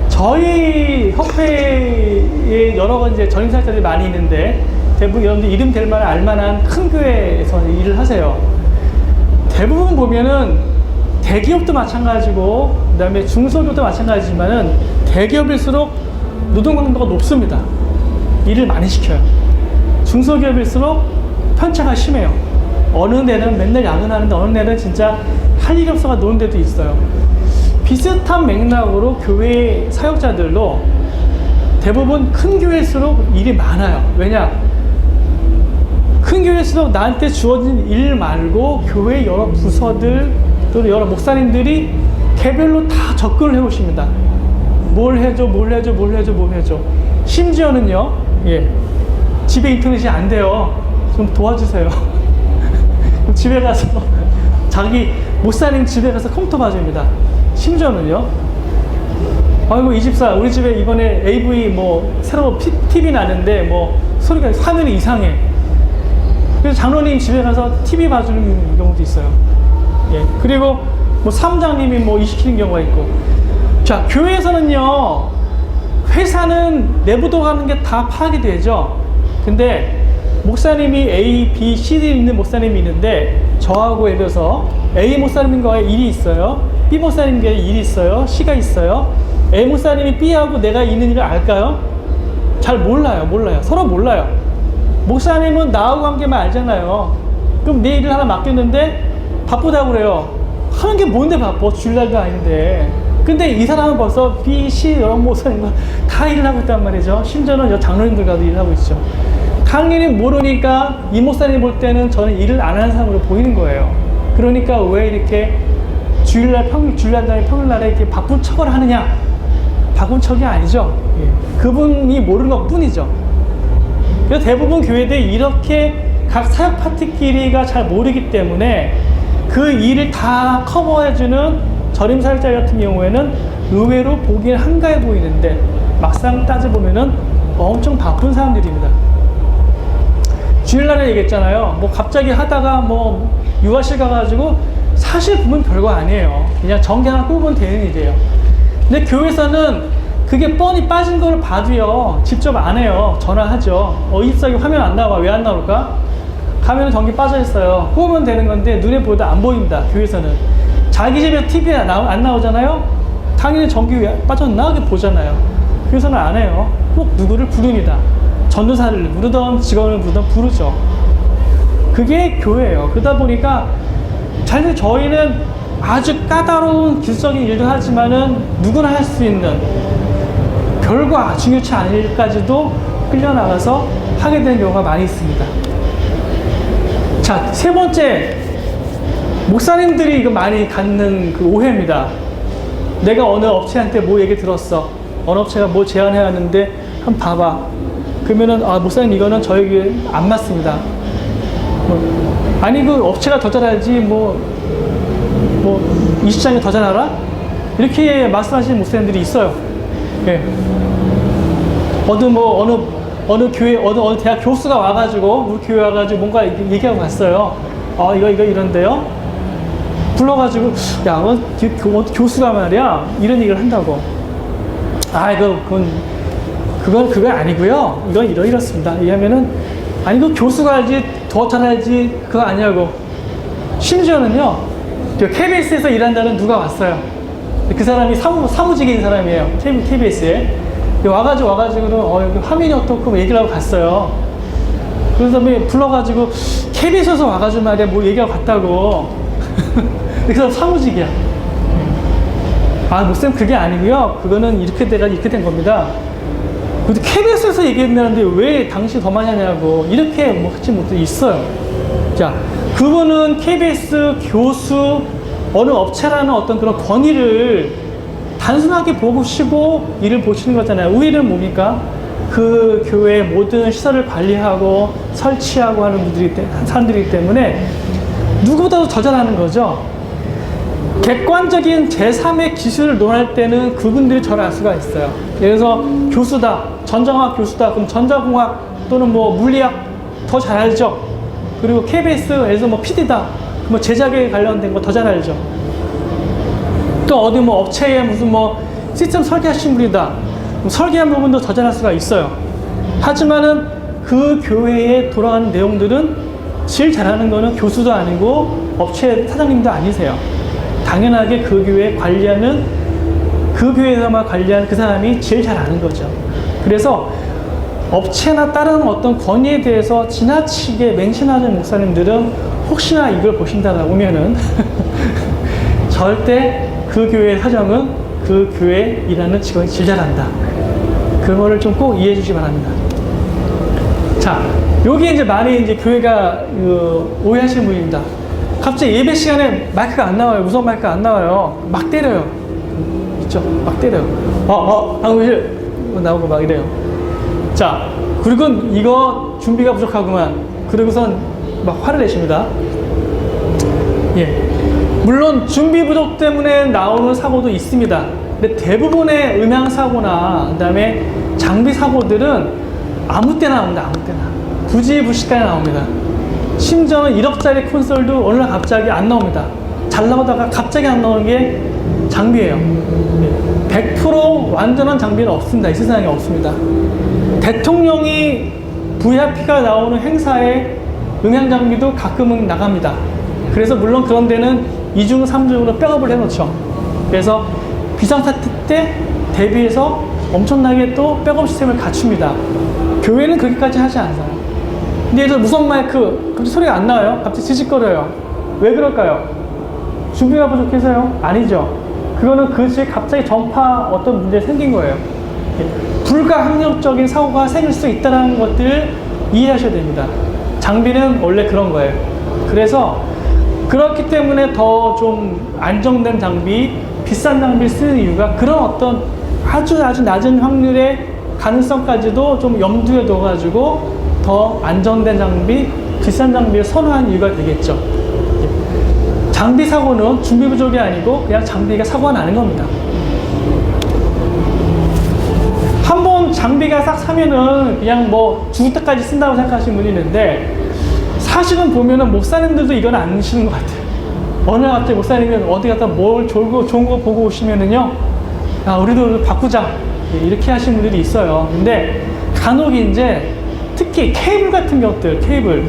저희 협회에 여러 이제 전임 사역자들이 많이 있는데, 대부분 여러분들 이름 될 만한 알만한 큰 교회에서 일을 하세요. 대부분 보면은 대기업도 마찬가지고, 그 다음에 중소기업도 마찬가지지만은 대기업일수록 노동 강도가 높습니다. 일을 많이 시켜요. 중소기업일수록 편차가 심해요. 어느 데는 맨날 야근하는데 어느 데는 진짜 할 일이 없어가 노는 데도 있어요. 비슷한 맥락으로 교회 사역자들도 대부분 큰 교회일수록 일이 많아요. 왜냐? 큰 교회일수록 나한테 주어진 일 말고 교회 여러 부서들 또는 여러 목사님들이 개별로 다 접근을 해 오십니다. 뭘 해줘, 뭘 해줘, 뭘 해줘, 뭘 해줘. 심지어는요, 예, 집에 인터넷이 안 돼요. 좀 도와주세요. 집에 가서 자기 목사님 집에 가서 컴퓨터 봐줍니다. 심지어는요, 아이고 이 집사 우리 집에 이번에 AV 뭐 새로 TV 나는데 뭐 소리가 화면이 이상해. 그래서 장로님 집에 가서 TV 봐주는 경우도 있어요. 예, 그리고 뭐 사무장님이 뭐 일 시키는 경우가 있고. 자, 교회에서는요, 회사는 내부도 가는 게 다 파악이 되죠. 근데 목사님이 A, B, C, D 있는 목사님이 있는데, 저하고 예를 들어서 A 목사님과의 일이 있어요. B 목사님과의 일이 있어요. C가 있어요. A 목사님이 B하고 내가 있는 일을 알까요? 잘 몰라요. 서로 몰라요. 목사님은 나하고 관계만 알잖아요. 그럼 내 일을 하나 맡겼는데 바쁘다고 그래요. 하는 게 뭔데 바빠? 주일날도 아닌데. 근데 이 사람은 벌써 B, C 여러 목사님과 다 일을 하고 있단 말이죠. 심지어는 장로님들과도 일을 하고 있죠. 당연히 모르니까 이 목사님 볼 때는 저는 일을 안 하는 사람으로 보이는 거예요. 그러니까 왜 이렇게 주일날 다음에 평일날에 이렇게 바쁜 척을 하느냐? 바쁜 척이 아니죠. 예. 그분이 모르는 것 뿐이죠. 그래서 대부분 교회들이 이렇게 각 사역 파트끼리가 잘 모르기 때문에 그 일을 다 커버해주는 전임 사역자 같은 경우에는 의외로 보기엔 한가해 보이는데 막상 따져보면은 엄청 바쁜 사람들입니다. 주일날에 얘기했잖아요. 뭐 갑자기 하다가 뭐 육아실 가가지고 사실 보면 별거 아니에요. 그냥 전기 하나 끄면 되는 일이에요. 근데 교회에서는 그게 뻔히 빠진 걸 봐도요, 직접 안 해요. 전화하죠. 이 집사님 화면 안 나와. 왜 안 나올까? 가면은 전기 빠져 있어요. 꼽으면 되는 건데 눈에 보여도 안 보입니다. 교회에서는. 자기 집에 TV에 안 나오잖아요. 당연히 전기 왜 빠졌나? 이렇게 보잖아요. 교회에서는 안 해요. 꼭 누구를 부릅니다. 전도사를 부르던 직원을 부르던 부르죠. 그게 교회예요. 그러다 보니까 사실 저희는 아주 까다로운 기술적인 일도 하지만은 누구나 할 수 있는 별거 중요치 않은 일까지도 끌려나가서 하게 되는 경우가 많이 있습니다. 자, 세 번째, 목사님들이 이거 많이 갖는 그 오해입니다. 내가 어느 업체한테 뭐 얘기 들었어. 어느 업체가 뭐 제안해 왔는데 한번 봐봐. 그러면은 아, 목사님 이거는 저에게 안 맞습니다. 아니 그 업체가 더 잘하지 뭐 이 시장이 더 잘 알아? 이렇게 말씀하시는 목사님들이 있어요. 예. 어느 교회 어느 대학 교수가 와가지고 우리 교회 와가지고 뭔가 얘기하고 갔어요. 이거 이런데요. 불러가지고 야, 교수가 말이야 이런 얘기를 한다고. 그건 아니고요. 이건 이렇습니다. 이하면은 아니 그 교수가 알지 더 잘 알지 그거 아니냐고. 심지어는요. KBS에서 일한다는 누가 왔어요. 그 사람이 사무직인 사람이에요. KBS에 와가지고는 여기 화면이 어떻고 얘기를 하고 갔어요. 그런 다음에 불러가지고 KBS에서 와가지고 말이야 뭐 얘기하고 갔다고. 그 사람 사무직이야. 목사님 그게 아니고요. 그거는 이렇게 된 겁니다. 근데 KBS에서 얘기했는데 왜 당신이 더 많이 하냐고. 이렇게 하신 분들이 있어요. 자, 그분은 KBS 교수 어느 업체라는 어떤 그런 권위를 단순하게 보시고 일을 보시는 거잖아요. 우리는 뭡니까? 그 교회의 모든 시설을 관리하고 설치하고 하는 사람들이기 때문에 누구보다도 더 잘하는 거죠. 객관적인 제3의 기술을 논할 때는 그분들이 저를 알 수가 있어요. 예를 들어서 교수다, 전자공학 교수다, 그럼 전자공학 또는 뭐 물리학 더 잘 알죠. 그리고 KBS, 예를 들어서 뭐 PD다, 뭐 제작에 관련된 거 더 잘 알죠. 또 어디 뭐 업체에 무슨 뭐 시스템 설계하신 분이다, 설계한 부분도 더 잘할 수가 있어요. 하지만은 그 교회에 돌아가는 내용들은 제일 잘하는 거는 교수도 아니고 업체 사장님도 아니세요. 당연하게 그 교회 관리하는 그 교회에서만 관리하는 그 사람이 제일 잘 아는 거죠. 그래서 업체나 다른 어떤 권위에 대해서 지나치게 맹신하는 목사님들은 혹시나 이걸 보신다라고 하면은 절대 그 교회의 사정은 그 교회에 일하는 직원이 제일 잘한다. 그거를 좀 꼭 이해해 주시기 바랍니다. 자, 여기 이제 많이 이제 교회가 오해하시는 분입니다. 갑자기 예배 시간에 마이크가 안 나와요. 무선 마이크가 안 나와요. 막 때려요. 있죠? 막 때려요. 방금실 나오고 막 이래요. 자, 그리고 이거 준비가 부족하구만. 그러고선 막 화를 내십니다. 예. 물론 준비 부족 때문에 나오는 사고도 있습니다. 근데 대부분의 음향 사고나 그다음에 장비 사고들은 아무 때나 나옵니다. 아무 때나. 부지부식간에 나옵니다. 심지어는 1억짜리 콘솔도 어느 날 갑자기 안 나옵니다. 잘 나오다가 갑자기 안 나오는 게 장비예요. 100% 완전한 장비는 없습니다. 이 세상에 없습니다. 대통령이 VIP가 나오는 행사에 음향 장비도 가끔은 나갑니다. 그래서 물론 그런 데는 2중, 3중으로 백업을 해놓죠. 그래서 비상사태 때 대비해서 엄청나게 또 백업 시스템을 갖춥니다. 교회는 그렇게까지 하지 않아요. 근데 예를 들어 무선 마이크 갑자기 소리가 안 나와요. 갑자기 지직거려요. 왜 그럴까요? 준비가 부족해서요? 아니죠. 그거는 그 집에 갑자기 전파 어떤 문제가 생긴 거예요. 불가항력적인 사고가 생길 수 있다는 것들을 이해하셔야 됩니다. 장비는 원래 그런 거예요. 그래서 그렇기 때문에 더 좀 안정된 장비, 비싼 장비를 쓰는 이유가 그런 어떤 아주 낮은 확률의 가능성까지도 좀 염두에 둬가지고 더 안정된 장비, 비싼 장비를 선호하는 이유가 되겠죠. 장비 사고는 준비 부족이 아니고 그냥 장비가 사고가 나는 겁니다. 한번 장비가 싹 사면은 그냥 뭐 죽을 때까지 쓴다고 생각하시는 분이 있는데 사실은 보면은 목사님들도 이건 안 쓰시는 것 같아요. 어느 날 갑자기 목사님이 어디 갔다 뭘 좋은 거 보고 오시면은요, 우리도 바꾸자. 이렇게 하시는 분들이 있어요. 근데 간혹 이제 특히 케이블 같은 것들, 케이블.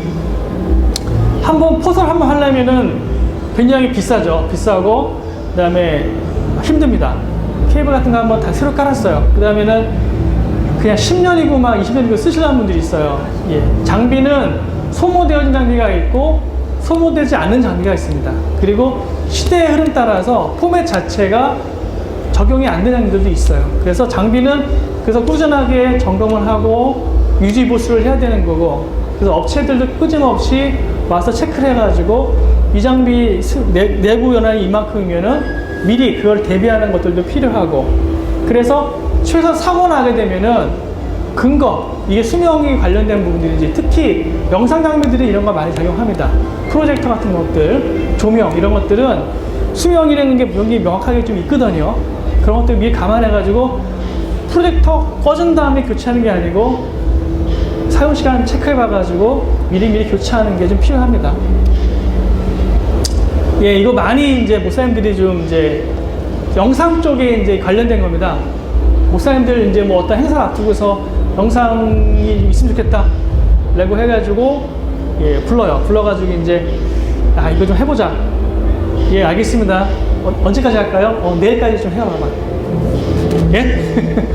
한번 포설 한번 하려면은 굉장히 비싸죠. 비싸고 그다음에 힘듭니다. 케이블 같은 거 한번 다 새로 깔았어요. 그다음에는 그냥 10년이고 막 20년이고 쓰시는 분들이 있어요. 예. 장비는 소모되어진 장비가 있고 소모되지 않는 장비가 있습니다. 그리고 시대의 흐름 따라서 포맷 자체가 적용이 안 되는 장비들도 있어요. 그래서 장비는 그래서 꾸준하게 점검을 하고 유지 보수를 해야 되는 거고, 그래서 업체들도 끊임없이 와서 체크를 해가지고 이 장비 내부 연한이 이만큼이면은 미리 그걸 대비하는 것들도 필요하고, 그래서 최소 사고 나게 되면은 근거, 이게 수명이 관련된 부분들이지, 특히 영상 장비들이 이런 거 많이 작용합니다. 프로젝터 같은 것들, 조명 이런 것들은 수명이라는 게 명확하게 좀 있거든요. 그런 것들 미리 감안해가지고 프로젝터 꺼진 다음에 교체하는 게 아니고 사용 시간 체크해봐가지고 미리 교체하는 게 좀 필요합니다. 예, 이거 많이 이제 목사님들이 좀 이제 영상 쪽에 이제 관련된 겁니다. 목사님들 이제 뭐 어떤 행사를 앞두고서 영상이 있으면 좋겠다 라고 해가지고 예, 불러가지고 이제 이거 좀 해보자. 예, 알겠습니다. 언제까지 할까요? 내일까지 좀 해봐봐. 예?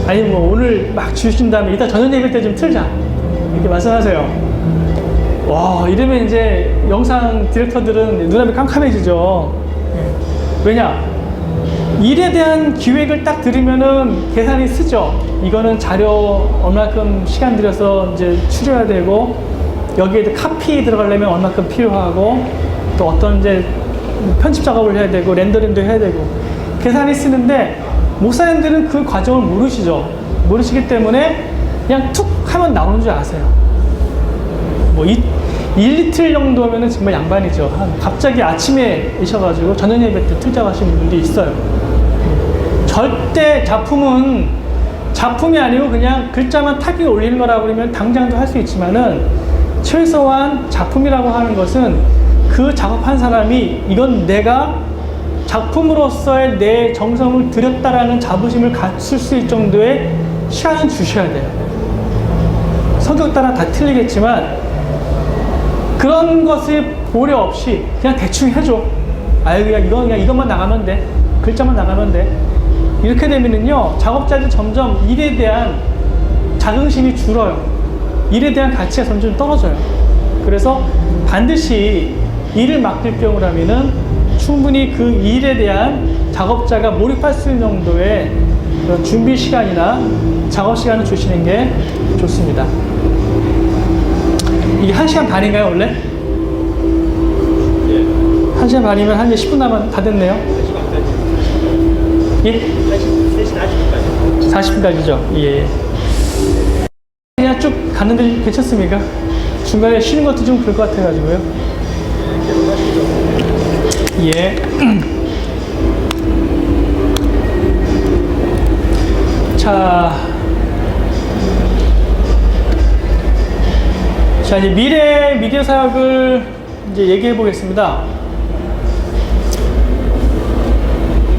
아니 뭐 오늘 막 주신 다음에 이따 저녁 예배 때 좀 틀자 이렇게 말씀하세요. 와, 이러면 이제 영상 디렉터들은 눈앞이 깜깜해지죠. 예. 왜냐? 일에 대한 기획을 딱 들으면은 계산이 쓰죠. 이거는 자료 얼마큼 시간 들여서 이제 추려야 되고, 여기에 카피 들어가려면 얼마큼 필요하고, 또 어떤 이제 편집 작업을 해야 되고, 렌더링도 해야 되고, 계산이 쓰는데, 목사님들은 그 과정을 모르시죠. 모르시기 때문에 그냥 툭 하면 나오는 줄 아세요. 뭐 1리틀 정도면은 정말 양반이죠. 갑자기 아침에 오셔가지고 저녁 예배 때 틀자고 하시는 분들이 있어요. 절대 작품이 아니고 그냥 글자만 타기 올리는 거라고 그러면 당장도 할 수 있지만은, 최소한 작품이라고 하는 것은 그 작업한 사람이 이건 내가 작품으로서의 내 정성을 들였다라는 자부심을 갖출 수 있을 정도의 시간은 주셔야 돼요. 성격 따라 다 틀리겠지만 그런 것을 고려 없이 그냥 대충 해줘. 그냥 이것만 나가면 돼. 글자만 나가면 돼. 이렇게 되면은요, 작업자들 점점 일에 대한 자긍심이 줄어요. 일에 대한 가치가 점점 떨어져요. 그래서 반드시 일을 맡길 경우라면은 충분히 그 일에 대한 작업자가 몰입할 수 있는 정도의 그런 준비 시간이나 작업 시간을 주시는 게 좋습니다. 이게 1시간 반인가요, 원래? 예. 1시간 반이면 한 10분 남았 다 됐네요. 3시 40분까지. 예? 3시 40분까지죠. 예. 그냥 쭉 갔는데 괜찮습니까? 중간에 쉬는 것도 좀 그럴 것 같아가지고요. 예. 자, 이제 미래 미디어 사역을 이제 얘기해 보겠습니다.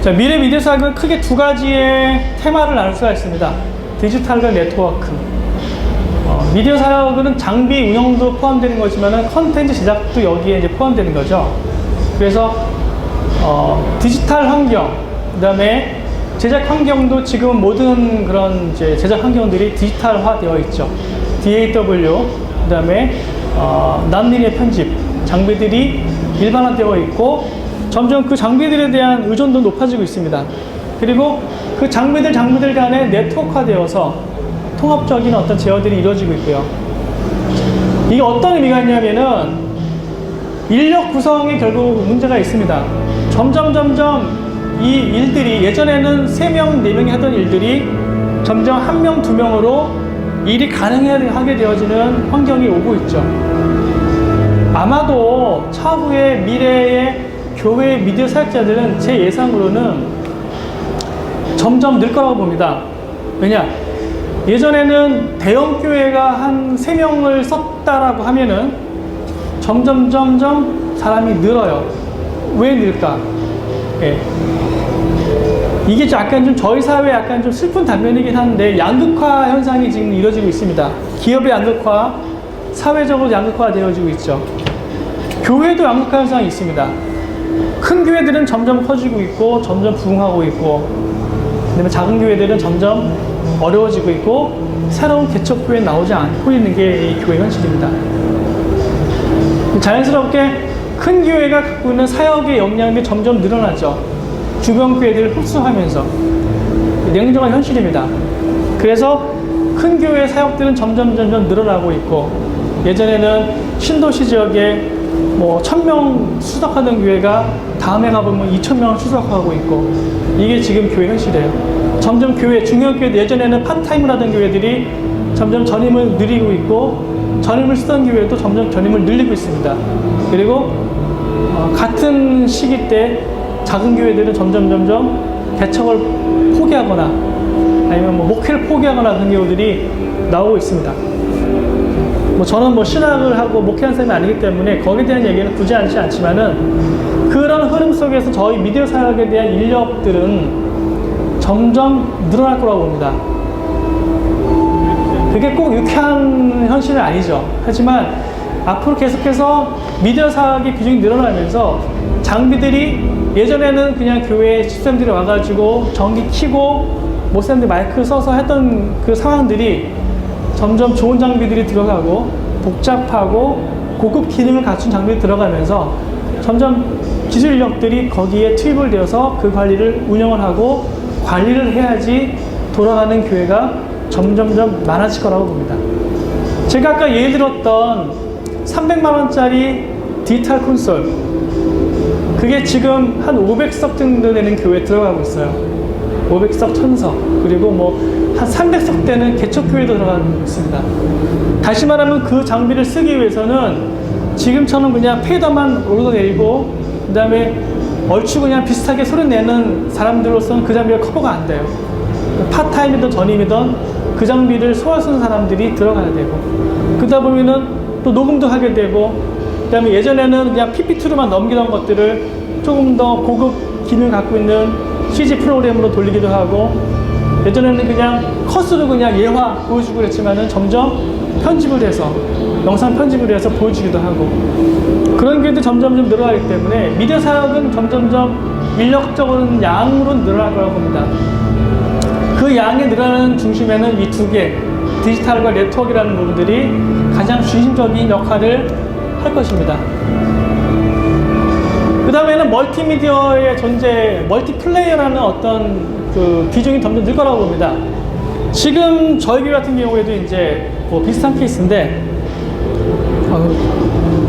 자, 미래 미디어 사역은 크게 두 가지의 테마를 나눌 수가 있습니다. 디지털과 네트워크. 미디어 사역은 장비 운영도 포함되는 거지만 컨텐츠 제작도 여기에 이제 포함되는 거죠. 그래서 디지털 환경, 그 다음에 제작 환경도 지금 모든 그런 이제 제작 환경들이 디지털화 되어 있죠. DAW, 그 다음에 난리니어 편집 장비들이 일반화되어 있고, 점점 그 장비들에 대한 의존도 높아지고 있습니다. 그리고 그 장비들 간에 네트워크화되어서 통합적인 어떤 제어들이 이루어지고 있고요. 이게 어떤 의미가 있냐면은 인력 구성에 결국 문제가 있습니다. 점점 이 일들이 예전에는 3명, 4명이 하던 일들이 점점 1명, 2명으로 일이 가능하게 되어지는 환경이 오고 있죠. 아마도 차후에 미래의 교회 미디어 사역자들은 제 예상으로는 점점 늘 거라고 봅니다. 왜냐? 예전에는 대형 교회가 한 3명을 썼다라고 하면은 점점 사람이 늘어요. 왜 늘까? 예. 이게 약간 좀 저희 사회에 약간 좀 슬픈 단면이긴 한데, 양극화 현상이 지금 이루어지고 있습니다. 기업의 양극화, 사회적으로 양극화되어지고 있죠. 교회도 양극화 현상이 있습니다. 큰 교회들은 점점 커지고 있고 점점 부흥하고 있고, 그다음에 작은 교회들은 점점 어려워지고 있고 새로운 개척교회 나오지 않고 있는 게 이 교회 현실입니다. 자연스럽게 큰 교회가 갖고 있는 사역의 역량이 점점 늘어나죠. 주변 교회들을 흡수하면서. 냉정한 현실입니다. 그래서 큰 교회 사역들은 점점 늘어나고 있고, 예전에는 신도시 지역에 뭐 1000명 수석하던 교회가 다음에 가보면 2000명을 수석하고 있고, 이게 지금 교회 현실이에요. 점점 교회, 중형교회, 예전에는 파트타임을 하던 교회들이 점점 전임을 늘리고 있고, 전임을 쓰던 교회도 점점 전임을 늘리고 있습니다. 그리고 같은 시기 때 작은 교회들은 점점 개척을 포기하거나 아니면 뭐 목회를 포기하거나 그런 경우들이 나오고 있습니다. 뭐 저는 뭐 신학을 하고 목회하는 사람이 아니기 때문에 거기에 대한 얘기는 굳이 하지 않지만은, 그런 흐름 속에서 저희 미디어 사역에 대한 인력들은 점점 늘어날 거라고 봅니다. 그게 꼭 유쾌한 현실은 아니죠. 하지만 앞으로 계속해서 미디어 사역의 비중이 늘어나면서 장비들이, 예전에는 그냥 교회 집사님들이 와가지고 전기 켜고 목사님들이 마이크 써서 했던 그 상황들이 점점 좋은 장비들이 들어가고 복잡하고 고급 기능을 갖춘 장비들이 들어가면서 점점 기술 인력들이 거기에 투입을 되어서 그 관리를 운영을 하고 관리를 해야지 돌아가는 교회가 점점 많아질 거라고 봅니다. 제가 아까 예를 들었던 300만 원짜리 디지털 콘솔, 그게 지금 한 500석 정도 되는 교회에 들어가고 있어요. 500석, 1000석, 그리고 뭐 한 300석 되는 개척교회도 들어가고 있습니다. 다시 말하면 그 장비를 쓰기 위해서는 지금처럼 그냥 페이더만 올려내리고 그 다음에 얼추 그냥 비슷하게 소리 내는 사람들로서는 그 장비가 커버가 안 돼요. 파타임이든 전임이든 그 장비를 소화 쓰는 사람들이 들어가야 되고, 그러다 보면은 또 녹음도 하게 되고, 그 다음에 예전에는 그냥 PPT로만 넘기던 것들을 조금 더 고급 기능을 갖고 있는 CG 프로그램으로 돌리기도 하고, 예전에는 그냥 컷으로 그냥 예화 보여주고 그랬지만은 점점 편집을 해서, 영상 편집을 해서 보여주기도 하고, 그런 게 점점 늘어나기 때문에 미디어 사역은 점점 인력적으로는 양으로 늘어날 거라고 봅니다. 그 양이 늘어나는 중심에는 이 두 개, 디지털과 네트워크라는 부분들이 가장 중심적인 역할을 할 것입니다. 그 다음에는 멀티미디어의 존재, 멀티플레이어라는 어떤 그 비중이 점점 늘 거라고 봅니다. 지금 저희 교회 같은 경우에도 이제 뭐 비슷한 케이스인데,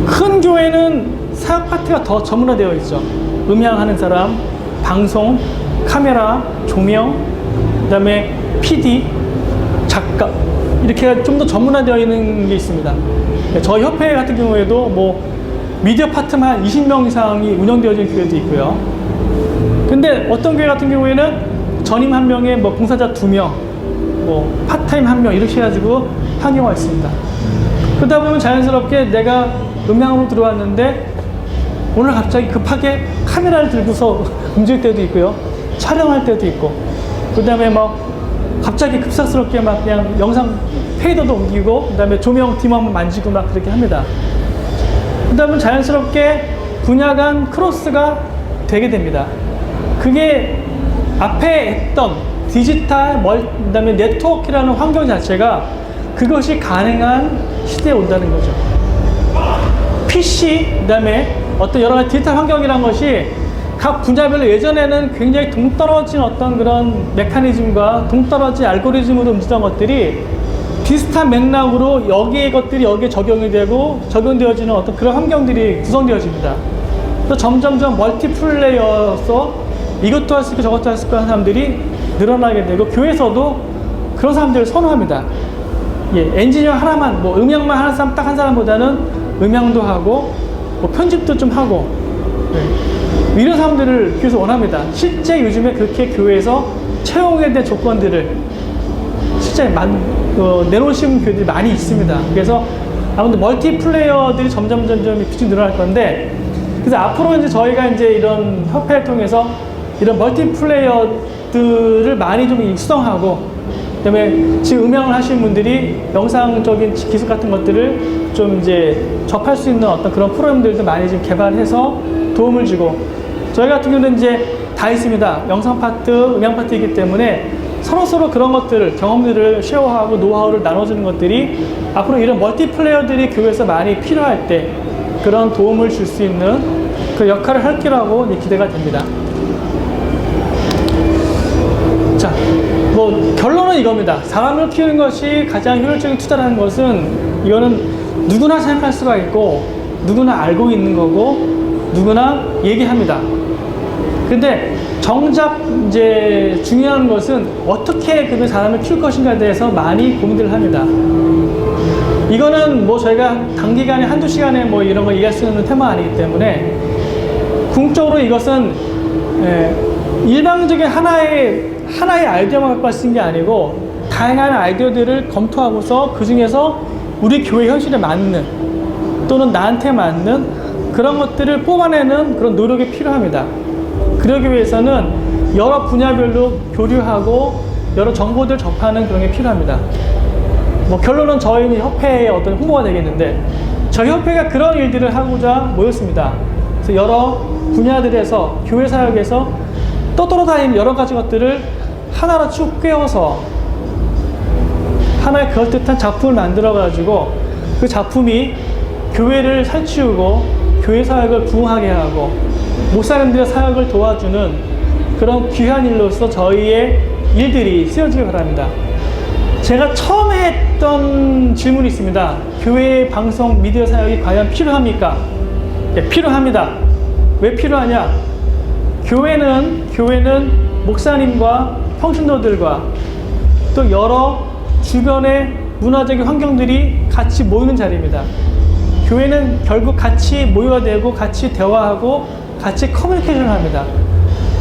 큰 교회는 사역 파트가 더 전문화되어 있죠. 음향하는 사람, 방송, 카메라, 조명, 그 다음에 PD, 작가, 이렇게 좀 더 전문화되어 있는 게 있습니다. 저희 협회 같은 경우에도 뭐 미디어 파트만 20명 이상이 운영되어진 교회도 있고요. 근데 어떤 교회 같은 경우에는 전임 1명에 뭐 봉사자 2명, 뭐 파트타임 1명 이렇게 해가지고 한 경우가 있습니다. 그러다 보면 자연스럽게 내가 음향으로 들어왔는데 오늘 갑자기 급하게 카메라를 들고서 움직일 때도 있고요. 촬영할 때도 있고, 그 다음에 막 갑자기 급작스럽게 막 그냥 영상 페이더도 옮기고, 그 다음에 조명 팀 한번 만지고 막 그렇게 합니다. 그 다음에 자연스럽게 분야 간 크로스가 되게 됩니다. 그게 앞에 했던 디지털, 그 다음에 네트워크라는 환경 자체가 그것이 가능한 시대에 온다는 거죠. PC, 그 다음에 어떤 여러 가지 디지털 환경이라는 것이 각 분야별로 예전에는 굉장히 동떨어진 어떤 그런 메커니즘과 동떨어진 알고리즘으로 움직이던 것들이 비슷한 맥락으로 여기에 것들이 여기에 적용이 되고 적용되어지는 어떤 그런 환경들이 구성되어집니다. 그래서 점점점 멀티플레이어로서 이것도 할 수 있고 저것도 할 수 있고 하는 사람들이 늘어나게 되고, 교회에서도 그런 사람들을 선호합니다. 예, 엔지니어 하나만, 뭐 음향만 하는 사람 딱 한 사람보다는 음향도 하고 뭐 편집도 좀 하고, 예, 이런 사람들을 교회에서 원합니다. 실제 요즘에 그렇게 교회에서 채용에 대한 조건들을 실제 내놓으신 교회들이 많이 있습니다. 그래서 아무튼 멀티플레이어들이 점점 비중이 늘어날 건데, 그래서 앞으로 이제 저희가 이제 이런 협회를 통해서 이런 멀티플레이어들을 많이 좀 육성하고, 그다음에 지금 음향을 하시는 분들이 영상적인 기술 같은 것들을 좀 이제 접할 수 있는 어떤 그런 프로그램들도 많이 지금 개발해서 도움을 주고, 저희 같은 경우는 이제 다 있습니다. 영상 파트, 음향 파트이기 때문에 서로 그런 것들을, 경험들을 쉐어하고 노하우를 나눠주는 것들이 앞으로 이런 멀티플레이어들이 교회에서 많이 필요할 때 그런 도움을 줄 수 있는 그 역할을 할 거라고 기대가 됩니다. 자, 뭐 결론은 이겁니다. 사람을 키우는 것이 가장 효율적인 투자라는 것은, 이거는 누구나 생각할 수가 있고 누구나 알고 있는 거고 누구나 얘기합니다. 근데 정작 이제 중요한 것은 어떻게 그 사람을 키울 것인가에 대해서 많이 고민들을 합니다. 이거는 뭐 저희가 단기간에 한두 시간에 뭐 이런 거 얘기할 수 있는 테마 아니기 때문에, 궁극적으로 이것은 일방적인 하나의 아이디어만 갖고 쓰는 게 아니고 다양한 아이디어들을 검토하고서 그 중에서 우리 교회 현실에 맞는 또는 나한테 맞는 그런 것들을 뽑아내는 그런 노력이 필요합니다. 그러기 위해서는 여러 분야별로 교류하고 여러 정보들 접하는 그런 게 필요합니다. 뭐 결론은 저희는 협회의 어떤 홍보가 되겠는데, 저희 협회가 그런 일들을 하고자 모였습니다. 그래서 여러 분야들에서 교회 사역에서 떠돌아다니는 여러 가지 것들을 하나로 쭉 꿰어서 하나의 그럴듯한 작품을 만들어 가지고 그 작품이 교회를 살찌우고 교회 사역을 부흥하게 하고 목사님들의 사역을 도와주는 그런 귀한 일로서 저희의 일들이 쓰여지길 바랍니다. 제가 처음에 했던 질문이 있습니다. 교회 방송 미디어 사역이 과연 필요합니까? 네, 필요합니다. 왜 필요하냐? 교회는 목사님과 평신도들과 또 여러 주변의 문화적인 환경들이 같이 모이는 자리입니다. 교회는 결국 같이 모여야 되고 같이 대화하고 같이 커뮤니케이션을 합니다.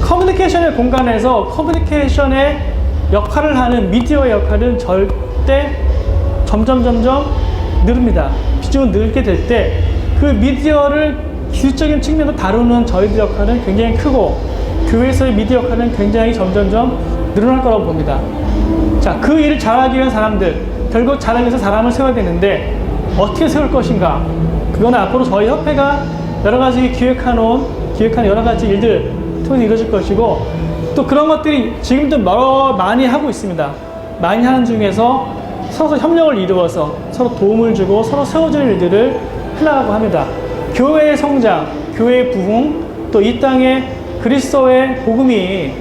커뮤니케이션의 공간에서 커뮤니케이션의 역할을 하는 미디어의 역할은 절대 점점 늘습니다. 비중은 늘게 될 때 그 미디어를 기술적인 측면으로 다루는 저희들 역할은 굉장히 크고 교회에서의 미디어 역할은 굉장히 점점 늘어날 거라고 봅니다. 자, 그 일을 잘하기 위한 사람들, 결국 잘하기 위해서 사람을 세워야 되는데 어떻게 세울 것인가? 그건 앞으로 저희 협회가 여러 가지 기획한 여러 가지 일들 통해서 이루어질 것이고, 또 그런 것들이 지금도 많이 하고 있습니다. 많이 하는 중에서 서로 협력을 이루어서 서로 도움을 주고 서로 세워주는 일들을 하려고 합니다. 교회의 성장, 교회의 부흥, 또 이 땅에 그리스도의 복음이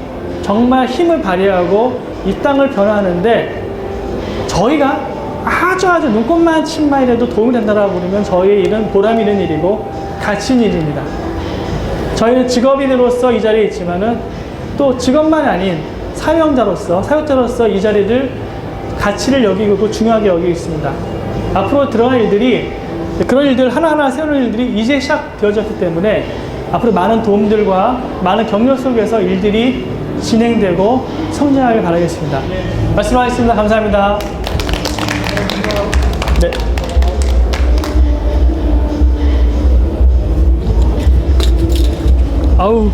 정말 힘을 발휘하고 이 땅을 변화하는데 저희가 아주 눈꼽만 침만이라도 도움이 된다라고 그러면 저희의 일은 보람 있는 일이고 가치 있는 일입니다. 저희는 직업인으로서 이 자리에 있지만은 또 직업만이 아닌 사역자로서 이 자리를 가치를 여기고 중요하게 여기고 있습니다. 앞으로 들어갈 일들이, 그런 일들 하나하나 세우는 일들이 이제 시작되어졌기 때문에 앞으로 많은 도움들과 많은 격려 속에서 일들이 진행되고 성장하길 바라겠습니다. 말씀하겠습니다. 감사합니다. 네. 아우.